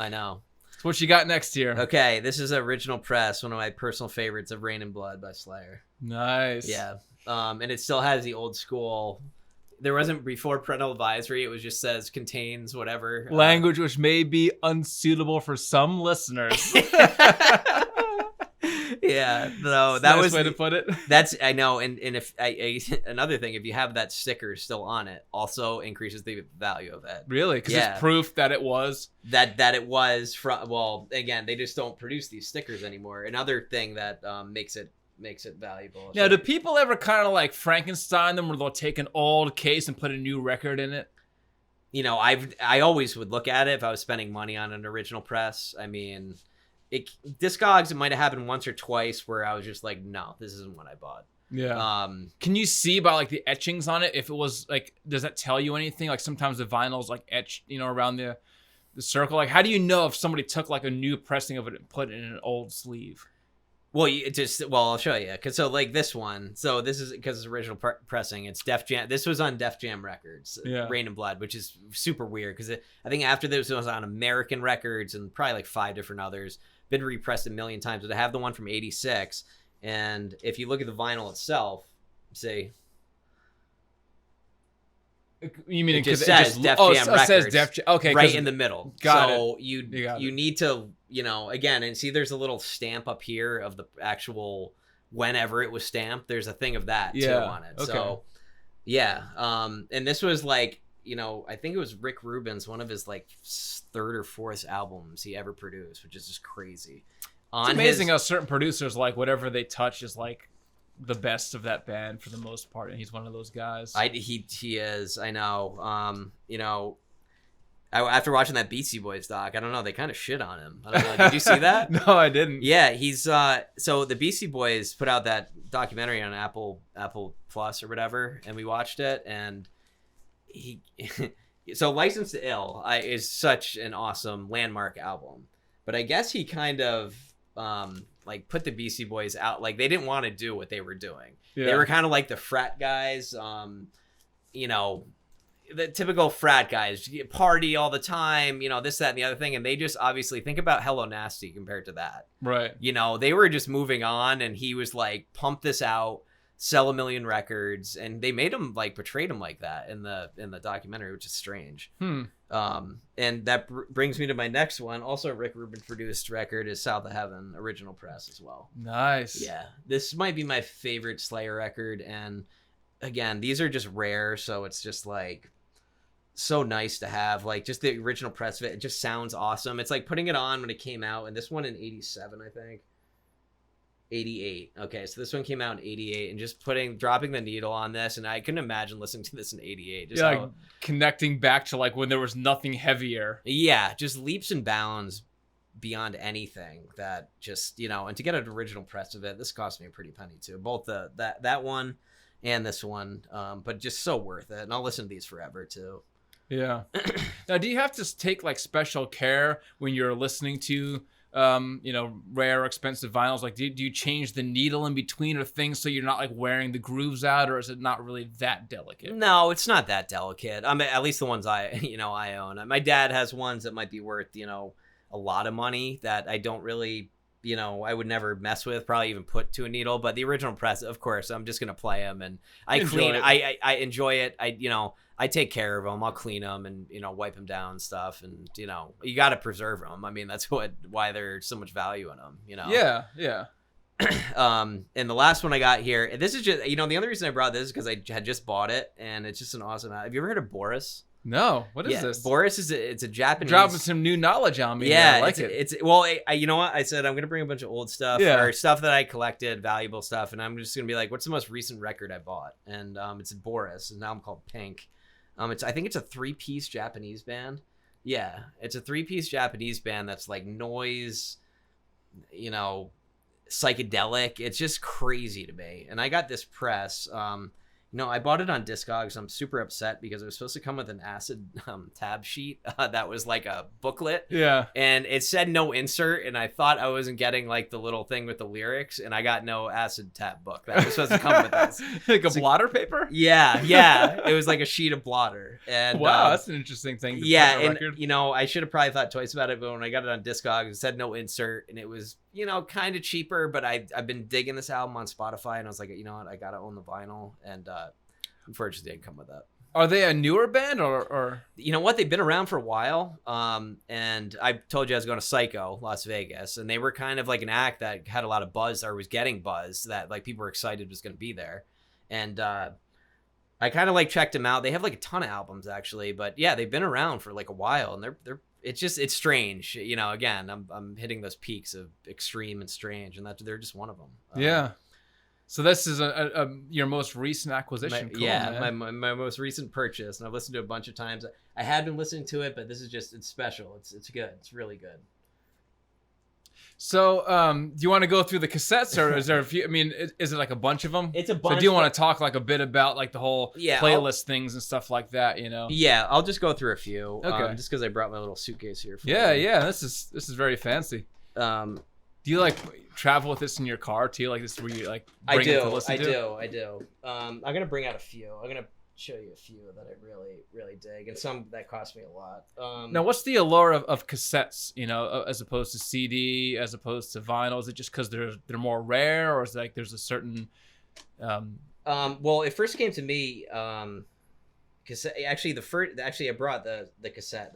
know. So what you got next here? Okay, this is original press, one of my personal favorites of Rain and Blood by Slayer. Nice. Yeah. And it still has the old school. There wasn't before parental advisory. It was just says contains whatever. Language which may be unsuitable for some listeners. Yeah, no, that was nice way to put it. That's, I know, and if another thing, if you have that sticker still on it, also increases the value of it. Really? Because it's proof that it was that it was from. Well, again, they just don't produce these stickers anymore. Another thing that makes it valuable. Now, do people ever kind of like Frankenstein them, where they'll take an old case and put a new record in it? You know, I always would look at it if I was spending money on an original press. I mean, Discogs, it might have happened once or twice where I was just like, no, this isn't what I bought. Yeah. Can you see by like the etchings on it if it was like, does that tell you anything? Like sometimes the vinyl's like etched, around the circle. Like, how do you know if somebody took like a new pressing of it and put it in an old sleeve? Well, I'll show you. Cause so like this one, so this is because it's original pressing. It's Def Jam. This was on Def Jam Records, Rain and Blood, which is super weird because I think after this it was on American Records and probably like 5 different others. Been repressed a million times, but I have the one from '86, and if you look at the vinyl itself, say, you mean it just says Def Jam Records? It says Def Jam, okay, right in the middle. So you you need to, again, and see, there's a little stamp up here of the actual whenever it was stamped. There's a thing of that too on it. Okay. So yeah, and this was like, I think it was Rick Rubin's one of his like 3rd or 4th albums he ever produced, which is just crazy. It's amazing how certain producers, like whatever they touch is like the best of that band for the most part, and he's one of those guys. He is. I know. After watching that Beastie Boys doc, I don't know, they kind of shit on him. I don't know. Did you see that? No, I didn't. Yeah, he's so the Beastie Boys put out that documentary on Apple Plus or whatever, and we watched it, and so License to Ill is such an awesome landmark album, but I guess he kind of like put the Beastie Boys out, like they didn't want to do what they were doing. They were kind of like the frat guys, the typical frat guys, party all the time, this, that, and the other thing, and they just obviously think about Hello Nasty compared to that, right? They were just moving on, and he was like, pump this out, sell 1 million records, and they made him like portrayed him like that in the documentary, which is strange. And that brings me to my next one, also a Rick Rubin produced record, is South of Heaven, original press as well. Nice. Yeah, this might be my favorite Slayer record, and again, these are just rare, so it's just like so nice to have, like just the original press of it. It just sounds awesome. It's like putting it on when it came out, and this one in 87, I think. 88. Okay, so this one came out in 88, and just dropping the needle on this, and I couldn't imagine listening to this in 88. Just like connecting back to like when there was nothing heavier. Yeah, just leaps and bounds beyond anything that just, and to get an original press of it, this cost me a pretty penny too. Both that one and this one, but just so worth it. And I'll listen to these forever too. Yeah. Now, do you have to take like special care when you're listening to rare or expensive vinyls? Like, do you change the needle in between or things so you're not like wearing the grooves out, or is it not really that delicate? No, it's not that delicate. I mean, at least the ones I own. My dad has ones that might be worth, a lot of money that I don't really, I would never mess with, probably even put to a needle. But the original press, of course, I'm just going to play them, and I I enjoy it. I take care of them. I'll clean them and, wipe them down and stuff. And, you got to preserve them. I mean, that's why there's so much value in them, Yeah. Yeah. And the last one I got here, this is just, the only reason I brought this is because I had just bought it, and it's just an awesome. Have you ever heard of Boris? No. What is this? Boris it's a Japanese. Dropping some new knowledge on me. Yeah, I like it. It's well, you know what? I said I'm going to bring a bunch of old stuff or stuff that I collected, valuable stuff. And I'm just going to be like, what's the most recent record I bought? And it's Boris, and now I'm called Pink. I think it's a 3-piece Japanese band. Yeah, it's a 3-piece Japanese band that's like noise, psychedelic. It's just crazy to me. And I got this press. I bought it on Discogs. I'm super upset because it was supposed to come with an acid tab sheet that was like a booklet. Yeah. And it said no insert, and I thought I wasn't getting like the little thing with the lyrics, and I got no acid tab book that was supposed to come with this. Like a blotter paper? Yeah. It was like a sheet of blotter. And wow, that's an interesting thing. Yeah, and I should have probably thought twice about it, but when I got it on Discogs, it said no insert, and it was kind of cheaper. But I've been digging this album on Spotify, and I was like, you know what, I gotta own the vinyl, and unfortunately, didn't come with that. Are they a newer band or? You know what? They've been around for a while. And I told you I was going to Psycho, Las Vegas, and they were kind of like an act that had a lot of buzz, or was getting buzz, that like people were excited was going to be there. And I kind of like checked them out. They have like a ton of albums actually, but yeah, they've been around for like a while, and it's strange. Again, I'm hitting those peaks of extreme and strange, and they're just one of them. Yeah. So this is your most recent acquisition. My most recent purchase, and I've listened to it a bunch of times. I had been listening to it, but this is it's special. It's good. It's really good. So, do you want to go through the cassettes, or is there a few? I mean, is it like a bunch of them? It's a bunch. So do you want to talk like a bit about like the whole playlist things and stuff like that? Yeah, I'll just go through a few. Okay. Just because I brought my little suitcase here. Yeah. This is very fancy. Do you like travel with this in your car too? Like this, where you like bring it to listen to? I do. I'm gonna bring out a few. I'm gonna show you a few that I really, really dig, and some that cost me a lot. Now, what's the allure of cassettes? As opposed to CD, as opposed to vinyl? Is it just because they're more rare, or is it like there's a certain? Well, it first came to me. Cassette, I brought the cassette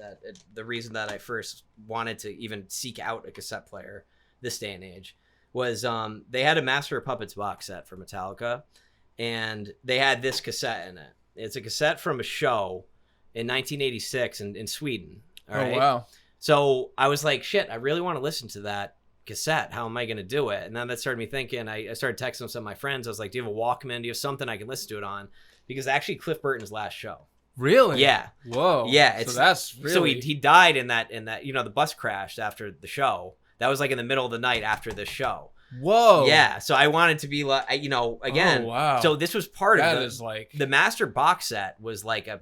the reason that I first wanted to even seek out a cassette player this day and age was they had a Master of Puppets box set for Metallica, and they had this cassette in it. It's a cassette from a show in 1986 in Sweden. All right? Oh, wow. So I was like, shit, I really want to listen to that cassette. How am I going to do it? And then that started me thinking. I started texting some of my friends. I was like, do you have a Walkman? Do you have something I can listen to it on? Because actually Cliff Burton's last show. Really? Yeah. Whoa. Yeah. So that's really... So he died in that, the bus crashed after the show. That was like in the middle of the night after the show. Whoa. Yeah. So I wanted to be like, again. Oh, wow. So this was part of it. That is like... The master box set was like a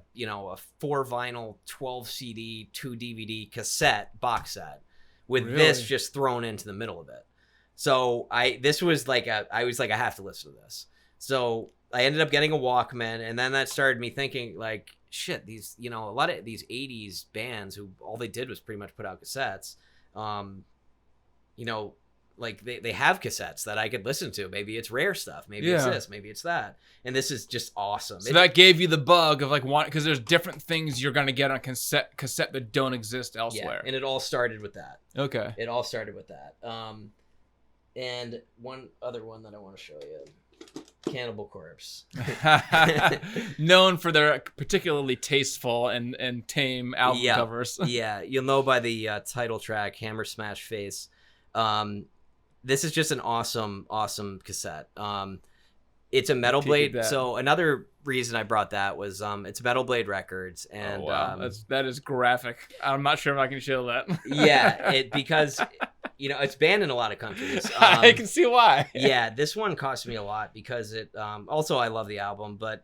4 vinyl, 12 CD, 2 DVD cassette box set with this just thrown into the middle of it. So I was like, I have to listen to this. So I ended up getting a Walkman, and then that started me thinking like, shit, these, a lot of these 80s bands who all they did was pretty much put out cassettes, like they have cassettes that I could listen to. Maybe it's rare stuff. Maybe it's this. Maybe it's that. And this is just awesome. So that gave you the bug of like because there's different things you're gonna get on cassette that don't exist elsewhere. Yeah, and it all started with that. Okay. It all started with that. And one other one that I want to show you. Cannibal Corpse. Known for their particularly tasteful and tame album covers. Yeah, you'll know by the title track, Hammer Smash Face. This is just an awesome cassette. It's a Metal Blade. So another reason I brought that was it's Metal Blade Records, and that is graphic. I'm not sure if I can show that. Yeah, because it's banned in a lot of countries. I can see why. Yeah, this one cost me a lot because it. Also, I love the album, but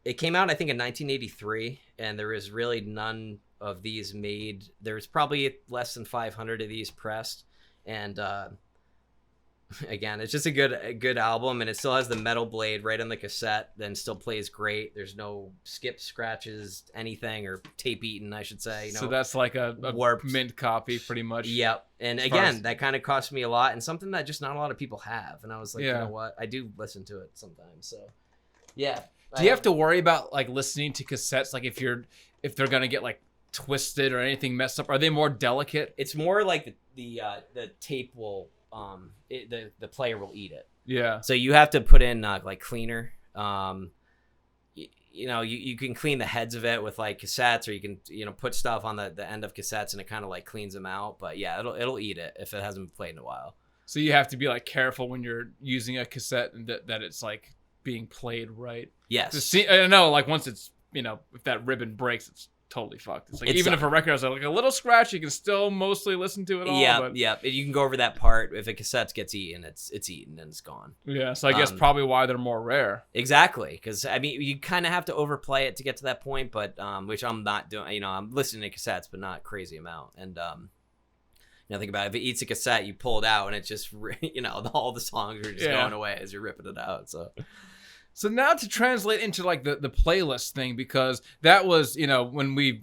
It came out, I think, in 1983, and there was really none of these made. There's probably less than 500 of these pressed, and again, it's just a good album, and it still has the metal blade right on the cassette, then still plays great. There's no skips, scratches, anything, or tape eaten, I should say. So that's like a warped mint copy, pretty much. Yep. And again, that kind of cost me a lot, and something that just not a lot of people have. And I was like, you know what? I do listen to it sometimes. So, yeah. Do you have to worry about like listening to cassettes, like if they're gonna get like twisted or anything messed up? Are they more delicate? It's more like the tape will the player will eat it. Yeah. So you have to put in like cleaner. You can clean the heads of it with like cassettes, or you can put stuff on the end of cassettes, and it kind of like cleans them out. But yeah, it'll eat it if it hasn't been played in a while. So you have to be like careful when you're using a cassette and that it's like being played right. Yes. I know, like once it's if that ribbon breaks, it's totally fucked. It's like even if a record has like a little scratch, you can still mostly listen to it all. Yeah. You can go over that part. If a cassette gets eaten, it's eaten and it's gone. Yeah. So I guess probably why they're more rare. Exactly, because I mean you kind of have to overplay it to get to that point, but which I'm not doing. I'm listening to cassettes, but not crazy amount. And think about it. If it eats a cassette, you pull it out, and it's just all the songs are just going away as you're ripping it out. So now to translate into like the playlist thing, because that was, when we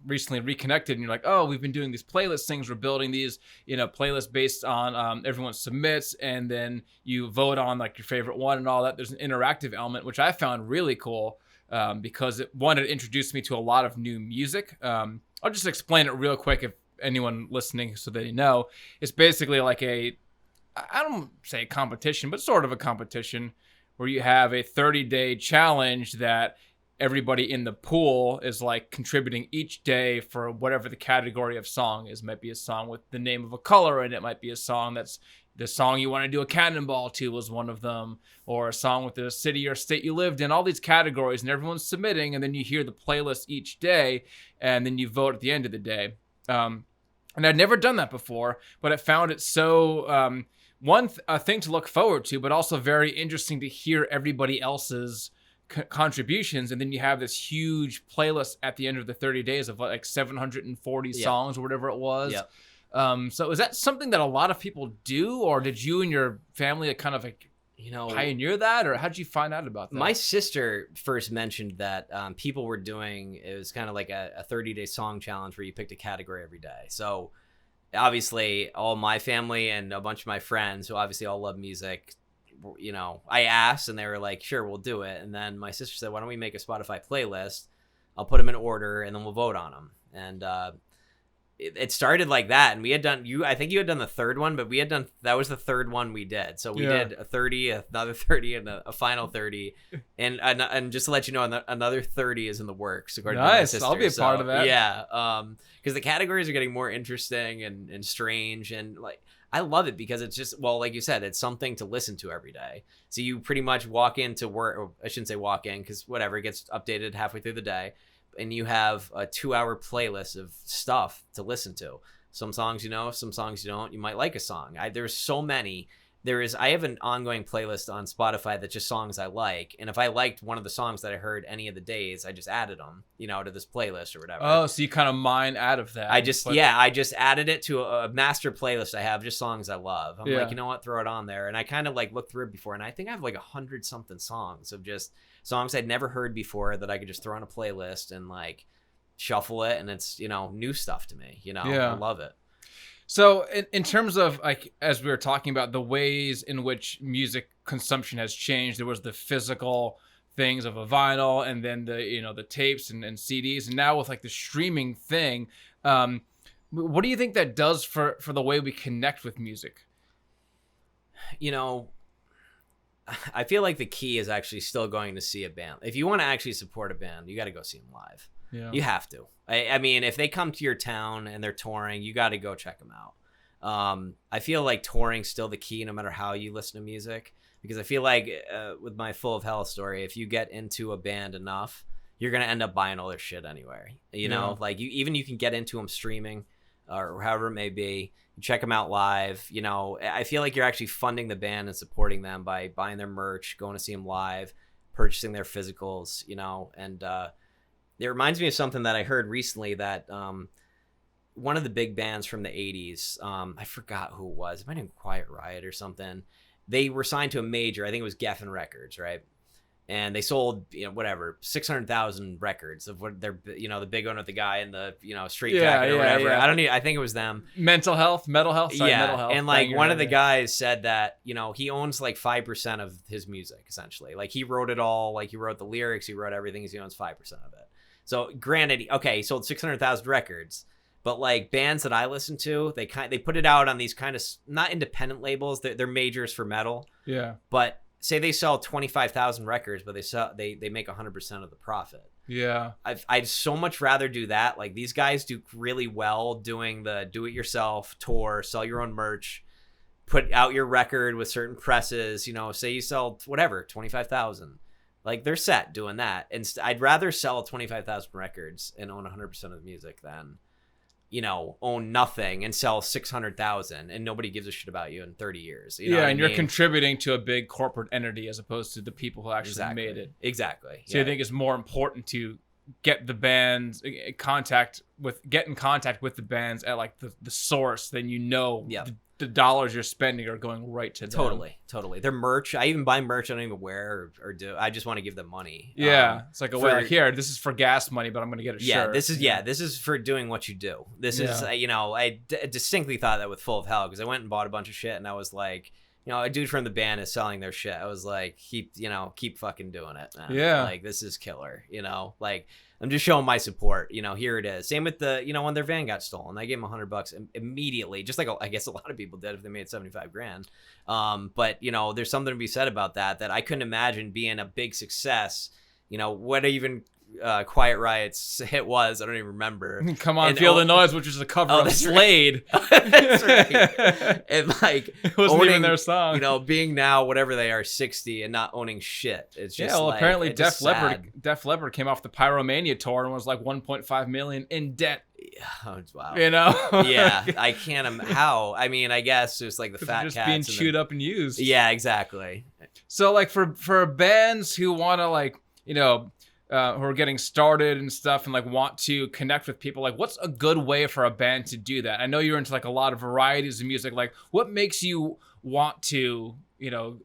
recently reconnected and you're like, oh, we've been doing these playlist things. We're building these, playlists based on everyone submits, and then you vote on like your favorite one and all that. There's an interactive element, which I found really cool because it introduced me to a lot of new music. I'll just explain it real quick if anyone listening so they know. It's basically like I don't say a competition, but sort of a competition, where you have a 30-day challenge that everybody in the pool is like contributing each day for whatever the category of song is. It might be a song with the name of a color, and it might be a song that's the song you want to do a cannonball to was one of them, or a song with the city or state you lived in, all these categories, and everyone's submitting, and then you hear the playlist each day, and then you vote at the end of the day. And I'd never done that before, but I found it so... a thing to look forward to, but also very interesting to hear everybody else's contributions. And then you have this huge playlist at the end of the 30 days of like 740 songs or whatever it was. Yeah. So is that something that a lot of people do, or did you and your family kind of like, pioneer that, or how did you find out about that? My sister first mentioned that people were doing, it was kind of like a 30-day song challenge where you picked a category every day. So obviously all my family and a bunch of my friends who obviously all love music, I asked and they were like, sure, we'll do it. And then my sister said, why don't we make a Spotify playlist? I'll put them in order and then we'll vote on them. And it started like that. And we had done, I think you had done the third one, but that was the third one we did. So we did a 30, another 30, and a final 30. And just to let you know, another 30 is in the works. According to my sister. I'll be a part of that. Yeah. Because the categories are getting more interesting and strange. And like, I love it because it's just, well, like you said, it's something to listen to every day. So you pretty much walk into work, or I shouldn't say walk in, because whatever, it gets updated halfway through the day. And you have a 2-hour playlist of stuff to listen to. Some songs some songs you don't. You might like a song. There's so many. I have an ongoing playlist on Spotify that's just songs I like. And if I liked one of the songs that I heard any of the days, I just added them, to this playlist or whatever. Oh, so you kind of mine out of that. I just added it to a master playlist I have, just songs I love. I'm like, you know what, throw it on there. And I kind of like looked through it before, and I think I have like 100 something songs of just songs I'd never heard before that I could just throw on a playlist and like shuffle it. And it's, new stuff to me, I love it. So in terms of like, as we were talking about the ways in which music consumption has changed, there was the physical things of a vinyl, and then the tapes and CDs, and now with like the streaming thing, what do you think that does for the way we connect with music? I feel like the key is actually still going to see a band. If you want to actually support a band, you got to go see them live. Yeah. You have to. I mean, if they come to your town and they're touring, you got to go check them out. I feel like touring's still the key, no matter how you listen to music, because I feel like with my Full of Hell story, if you get into a band enough, you're gonna end up buying all their shit anyway. Like you can get into them streaming or however it may be. You check them out live. I feel like you're actually funding the band and supporting them by buying their merch, going to see them live. purchasing their physicals, you know. And it reminds me of something that I heard recently, that one of the big bands from the 80s, I forgot who it was. It might have been Quiet Riot or something. They were signed to a major. I think it was Geffen Records, right? And they sold, you know, whatever, 600,000 records of what they're, you know, the big one with the guy in the, you know, straight jacket or whatever. Yeah. I think it was them. Mental health. Mental health. And like one of the guys said that, you know, he owns like 5% of his music, essentially. Like he wrote it all, like he wrote the lyrics, he wrote everything. He owns 5% of it. So granted, okay, he sold 600,000 records, but like bands that I listen to, they put it out on these kind of not independent labels. They're majors for metal. Yeah. But say they sell 25,000 records, but they make 100% of the profit. Yeah. I'd so much rather do that. Like these guys do really well doing the do-it-yourself tour, sell your own merch, put out your record with certain presses. You know, say you sell whatever 25,000, like they're set doing that. And I'd rather sell 25,000 records and own 100% of the music than, you know, own nothing and sell 600,000 and nobody gives a shit about you in 30 years. You know what I mean? You're contributing to a big corporate entity as opposed to the people who actually made it. Exactly. So you think it's more important to get the bands get in contact with the bands at like the source, then you know the dollars you're spending are going right to them. Totally. Their merch, I even buy merch I don't even wear or do. I just want to give them money. Yeah, it's like a way like, here, this is for gas money, but I'm going to get a shirt. This is for doing what you do. This is, you know, I distinctly thought that with Full of Hell, because I went and bought a bunch of shit and I was like, you know, a dude from the band is selling their shit. I was like, keep fucking doing it, man. Yeah. Like, this is killer, you know? Like, I'm just showing my support, you know, here it is. Same with the, you know, when their van got stolen, I gave them $100 immediately, just like I guess a lot of people did if they made 75 grand. But, you know, there's something to be said about that I couldn't imagine being a big success. You know, what even Quiet Riot's hit was, I don't even remember. Come on, Feel the Noise, which is a cover of Slade. That's right. And like, it wasn't even their song. You know, being now whatever they are, 60 and not owning shit. It's just like, apparently Def Leppard came off the Pyromania tour and was like 1.5 million in debt. Oh, wow. You know? Yeah, I can't. How? I mean, I guess it's like the fat just cats being chewed up and used. Yeah, exactly. So like for bands who want to like, you know, who are getting started and stuff and like want to connect with people, like what's a good way for a band to do that? I know you're into like a lot of varieties of music. Like what makes you want to, you know,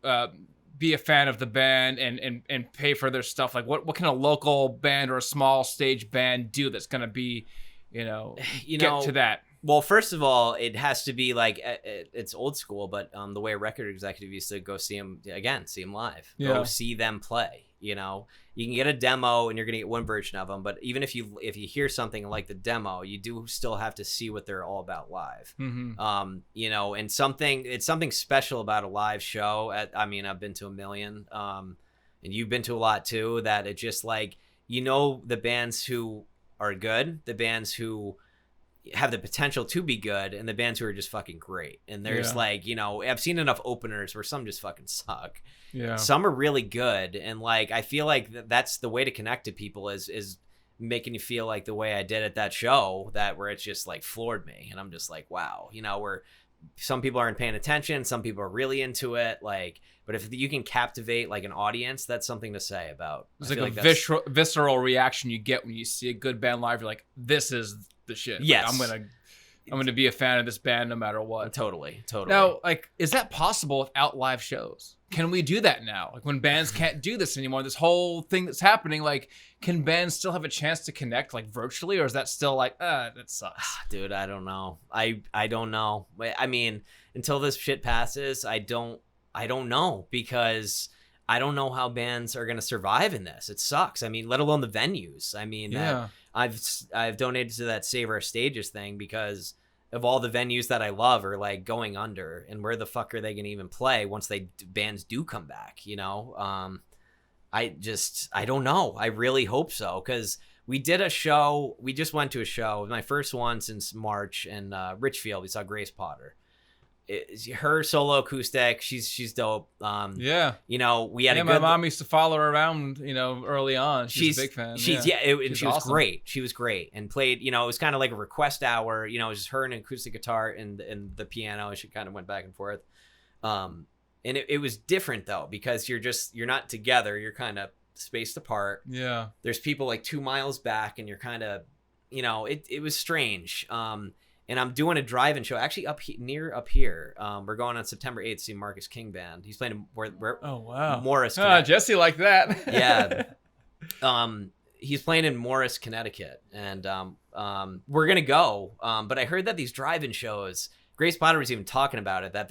be a fan of the band and pay for their stuff? Like what can a local band or a small stage band do that's going to be, you know, get to that? Well, first of all, it has to be like, it's old school, but the way a record executive used to go see them live, go see them play. You know, you can get a demo and you're gonna get one version of them, but even if you hear something like the demo, you do still have to see what they're all about live. Mm-hmm. You know, and it's something special about a live show. I mean, I've been to a million, and you've been to a lot too. That it just like, you know, the bands who are good, the bands who have the potential to be good, and the bands who are just fucking great. And there's like, you know, I've seen enough openers where some just fucking suck. Yeah. Some are really good. And like, I feel like that's the way to connect to people is making you feel like the way I did at that show, where it's just like floored me. And I'm just like, wow, you know, where some people aren't paying attention, some people are really into it. Like, but if you can captivate like an audience, that's something to say about. It's like a visceral reaction you get when you see a good band live. You're like, this is the shit. Yes. Like, I'm gonna be a fan of this band no matter what. Totally. Now, like, is that possible without live shows? Can we do that now? Like, when bands can't do this anymore, this whole thing that's happening, like, can bands still have a chance to connect, like, virtually, or is that still like, that sucks? Dude, I don't know. I don't know. I mean, until this shit passes, I don't know, because I don't know how bands are gonna survive in this. It sucks. I mean, let alone the venues. I mean, I've donated to that Save Our Stages thing because of all the venues that I love are like going under, and where the fuck are they gonna even play once bands do come back? You know, I don't know. I really hope so, because we did a show. We just went to a show, my first one since March in Richfield. We saw Grace Potter. Her solo acoustic, she's dope. You know, we had my mom used to follow her around, you know, early on. She's a big fan. She was awesome. Great. She was great and played, you know, it was kind of like a request hour, you know, it was just her and an acoustic guitar and the piano. She kind of went back and forth. And it was different though, because you're not together, you're kind of spaced apart. Yeah. There's people like 2 miles back, and you're kind of, it was strange. And I'm doing a drive-in show actually up here. We're going on September 8th to see Marcus King Band. He's playing Oh, wow. Morris. Jesse like that. Yeah. He's playing in Morris, Connecticut, and we're gonna go. But I heard that these drive-in shows, Grace Potter was even talking about it, that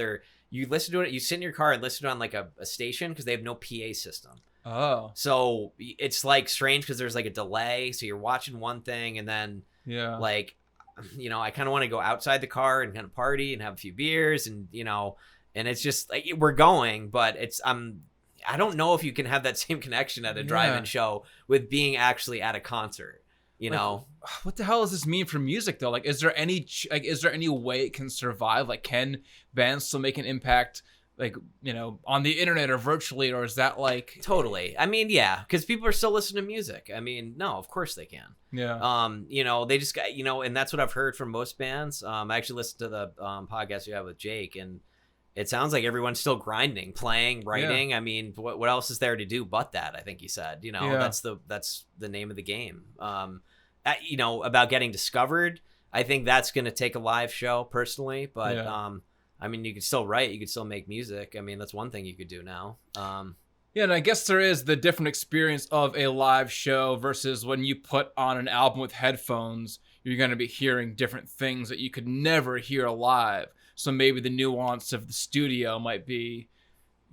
you listen to it, you sit in your car and listen to it on like a station because they have no PA system. Oh. So it's like strange because there's like a delay. So you're watching one thing, and then like, I kind of want to go outside the car and kind of party and have a few beers, and and it's just like we're going, but I don't know if you can have that same connection at a drive-in show with being actually at a concert. What the hell does this mean for music though? Like, is there any way it can survive? Like, can bands still make an impact, like, on the internet or virtually, or is that like totally? I mean, yeah, because people are still listening to music. I mean, no, of course they can. Yeah. They just got, and that's what I've heard from most bands. I actually listened to the podcast you have with Jake, and it sounds like everyone's still grinding, playing, writing. I mean, what else is there to do but that? I think he said, that's the name of the game. About getting discovered, I think that's going to take a live show personally, but I mean, you could still write, you could still make music. I mean, that's one thing you could do now. Yeah, and I guess there is the different experience of a live show versus when you put on an album with headphones, you're going to be hearing different things that you could never hear live. So maybe the nuance of the studio might be,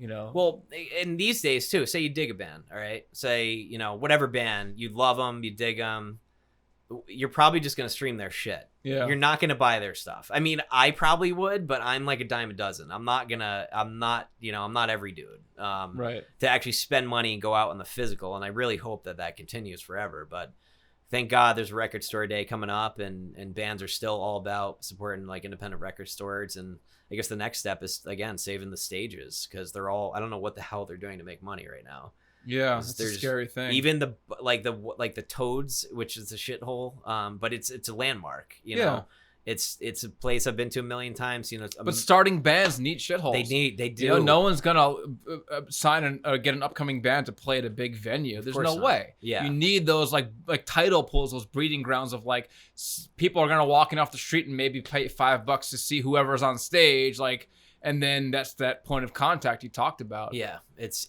Well, in these days too, say you dig a band, all right? Say, whatever band, you love them, you dig them. You're probably just going to stream their shit. Yeah. You're not going to buy their stuff. I mean, I probably would, but I'm like a dime a dozen. I'm not every dude. Right. To actually spend money and go out on the physical. And I really hope that continues forever. But thank God there's a record store day coming up, and bands are still all about supporting like independent record stores. And I guess the next step is, again, saving the stages, because they're all, I don't know what the hell they're doing to make money right now. Yeah, it's a scary thing. Even the Toads, which is a shithole, but it's a landmark. Know, it's a place I've been to a million times. But starting bands need shitholes. They do. No one's gonna sign or get an upcoming band to play at a big venue. There's no way. Yeah, you need those like title pools, those breeding grounds of like people are gonna walk in off the street and maybe pay $5 to see whoever's on stage, like. And then that's that point of contact you talked about. Yeah, it's,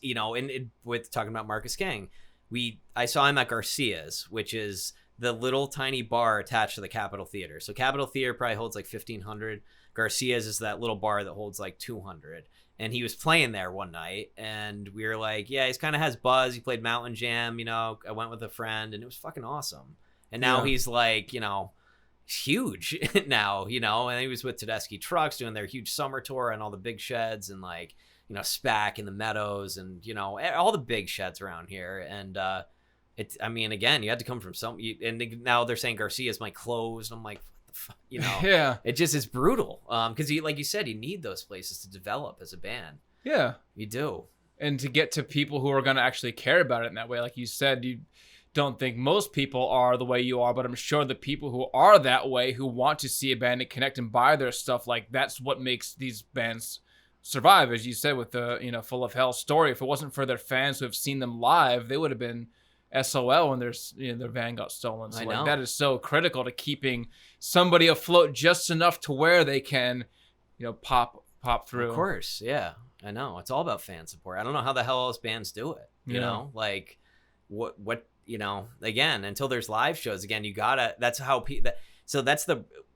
with talking about Marcus King, I saw him at Garcia's, which is the little tiny bar attached to the Capitol Theater. So Capitol Theater probably holds like 1,500. Garcia's is that little bar that holds like 200. And he was playing there one night, and we were like, yeah, he's kind of has buzz. He played Mountain Jam, I went with a friend, and it was fucking awesome. And now he's like, huge now, and he was with Tedeschi Trucks doing their huge summer tour and all the big sheds, and like, SPAC in the Meadows, and all the big sheds around here. And I mean, again, you had to come from and now they're saying Garcia's might close, and I'm like, what the fuck, yeah, it just is brutal, because like you said, you need those places to develop as a band. Yeah, you do. And to get to people who are going to actually care about it in that way, like you said, you don't think most people are the way you are, but I'm sure the people who are that way, who want to see a band and connect and buy their stuff, like that's what makes these bands survive. As you said with the Full of Hell story, if it wasn't for their fans who have seen them live, they would have been SOL when their van got stolen. So like, that is so critical to keeping somebody afloat just enough to where they can pop through. Of course, yeah, I know, it's all about fan support. I don't know how the hell else bands do it. Like what again, until there's live shows, again, you gotta, that's how so that's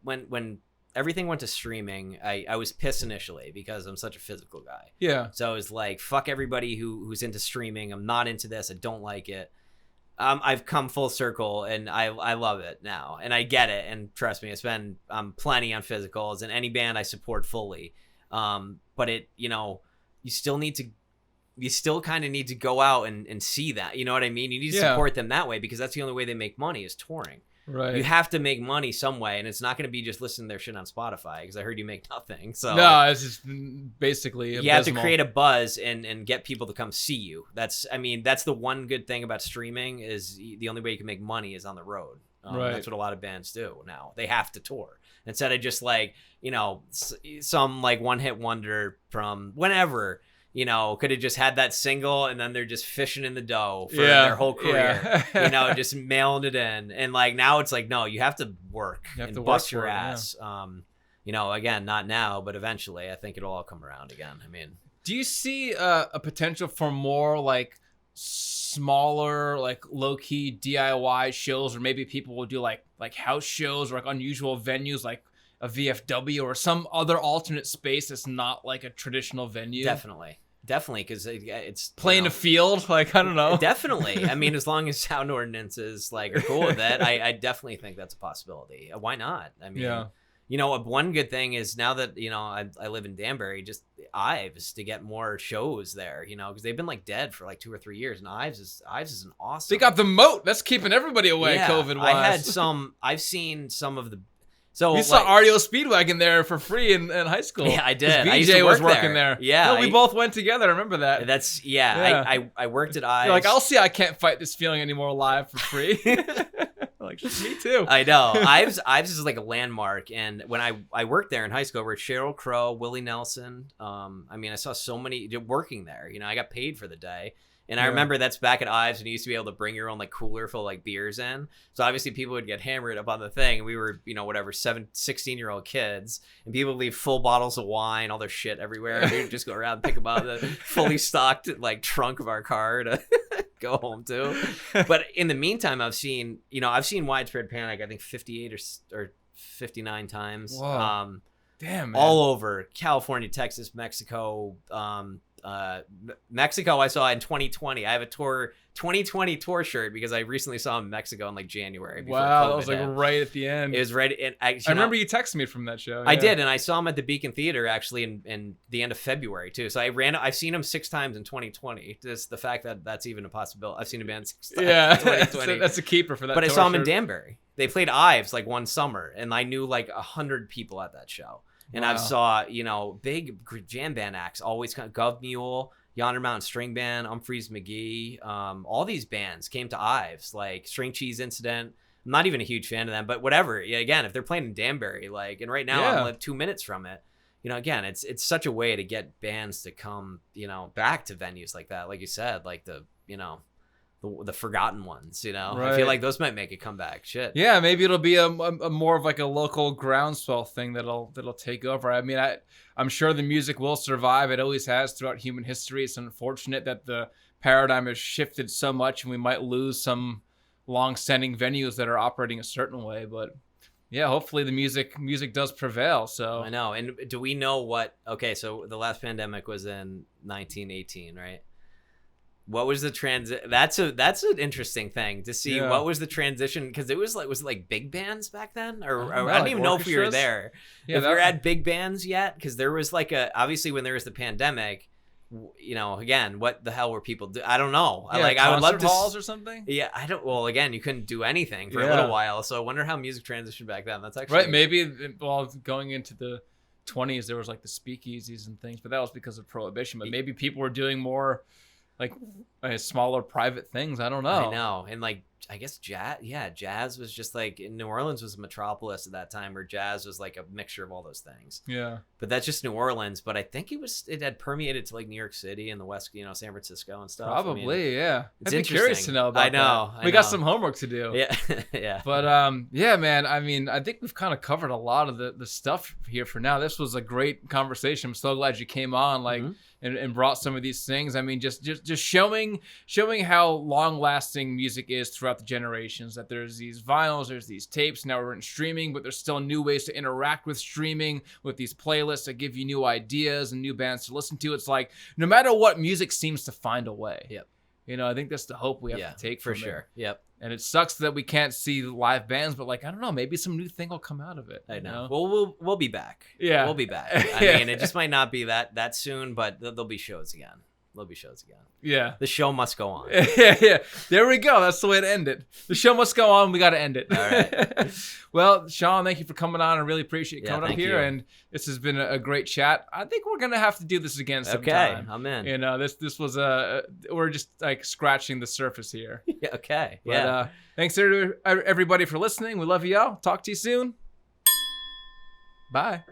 when everything went to streaming, I was pissed initially because I'm such a physical guy. Yeah. So I was like, fuck everybody who's into streaming. I'm not into this. I don't like it. I've come full circle, and I love it now, and I get it. And trust me, I spend plenty on physicals, and any band I support fully. But it, you still kind of need to go out and see that, you know what I mean? You need to support them that way, because that's the only way they make money, is touring. Right. You have to make money some way, and it's not going to be just listening to their shit on Spotify, because I heard you make nothing. So no, it's just basically abysmal. You have to create a buzz and get people to come see you. That's the one good thing about streaming, is the only way you can make money is on the road. Right. That's what a lot of bands do now. They have to tour instead of just like, some like one hit wonder from whenever. could have just had that single and then they're just fishing in the dough for their whole career, just mailing it in. And like now it's like, no, you have to work and bust your ass. Again, not now, but eventually I think it'll all come around again. I mean, do you see a potential for more like smaller, like low-key DIY shows, or maybe people will do like house shows or like unusual venues like a VFW or some other alternate space that's not like a traditional venue? Definitely, because it's playing a field, like, I don't know. Definitely. I mean, as long as sound ordinances like are cool with that, I definitely think that's a possibility. Why not? I mean, one good thing is now that I live in Danbury, just Ives to get more shows there, because they've been like dead for like 2 or 3 years, and Ives is an awesome. They got the moat that's keeping everybody away, COVID-wise. I've seen some of the. So we saw REO Speedwagon there for free in high school. Yeah, I did. BJ was working there. Yeah, we both went together. I remember that. That's I worked at Ives. You're like, I'll see. I can't fight this feeling anymore live for free. Like, me too. I know. Ives is like a landmark, and when I worked there in high school, where Sheryl Crow, Willie Nelson. I saw so many working there. I got paid for the day. And I remember that's back at Ives, and you used to be able to bring your own like cooler full of like beers in. So obviously people would get hammered up on the thing. And we were, 16-year-old kids, and people would leave full bottles of wine, all their shit everywhere. And we'd just go around and pick them out of the fully stocked like trunk of our car to go home to. But in the meantime, I've seen Widespread Panic, I think 58 or 59 times. Whoa. Damn, man. All over California, Texas, Mexico, Mexico I saw in 2020. I have a 2020 tour shirt because I recently saw him in Mexico in like January. Wow, that was like right at the end. It was right. And I remember you texted me from that show. I did, and I saw him at the Beacon Theater actually in the end of February too. So I've seen him 6 times in 2020. Just the fact that that's even a possibility. I've seen a band 6 times. Yeah, in 2020. That's a keeper for that. But I tour saw him in shirt. Danbury. They played Ives like one summer, and I knew like 100 people at that show. And Wow. I've saw, big jam band acts, always kind of Gov Mule, Yonder Mountain String Band, Humphreys McGee. All these bands came to Ives, like String Cheese Incident. I'm not even a huge fan of them, but whatever. Yeah, again, if they're playing in Danbury, like, and right now I'm like 2 minutes from it. Again, it's such a way to get bands to come, back to venues like that. Like you said, like the forgotten ones, Right. I feel like those might make a comeback. Shit. Yeah, maybe it'll be a more of like a local groundswell thing that'll take over. I mean, I'm sure the music will survive. It always has throughout human history. It's unfortunate that the paradigm has shifted so much, and we might lose some long-standing venues that are operating a certain way. But yeah, hopefully the music does prevail. So I know. And do we know what? Okay, so the last pandemic was in 1918, right? What was the transit? That's an interesting thing to see. Yeah. What was the transition? Because was it like big bands back then, or I don't like even know if we were there. Yeah, if we were at big bands yet, because there was like obviously when there was the pandemic, again, what the hell were people do? I don't know. Yeah, I would love to halls or something. Yeah, I don't. Well, again, you couldn't do anything for a little while, so I wonder how music transitioned back then. That's actually right. Maybe going into the 20s, there was like the speakeasies and things, but that was because of prohibition. But maybe people were doing more like smaller private things. I don't know. I know. And like, I guess jazz was just like, in New Orleans was a metropolis at that time, where jazz was like a mixture of all those things. Yeah. But that's just New Orleans. But I think it had permeated to like New York City and the West, San Francisco and stuff. Probably, yeah. It's I'd be curious to know about I know. that. We got some homework to do. Yeah. Yeah. But yeah, man, I mean, I think we've kind of covered a lot of the stuff here for now. This was a great conversation. I'm so glad you came on, like, and brought some of these things. I mean, just showing how long-lasting music is throughout the generations, that there's these vinyls, there's these tapes, now we're in streaming, but there's still new ways to interact with streaming, with these playlists that give you new ideas and new bands to listen to. It's like, no matter what, music seems to find a way. Yep. I think that's the hope we have to take for from sure. it. Yep. And it sucks that we can't see live bands, but like, I don't know, maybe some new thing will come out of it. I know. Well, we'll be back. Yeah. We'll be back. I mean, it just might not be that soon, but there'll be shows again. Yeah. The show must go on. Yeah. There we go. That's the way to end it. The show must go on. We got to end it. All right. Well, Sean, thank you for coming on. I really appreciate you coming up here. You. And this has been a great chat. I think we're going to have to do this again sometime. Okay. I'm in. This was we're just like scratching the surface here. Yeah, okay. But, thanks everybody for listening. We love you all. Talk to you soon. Bye.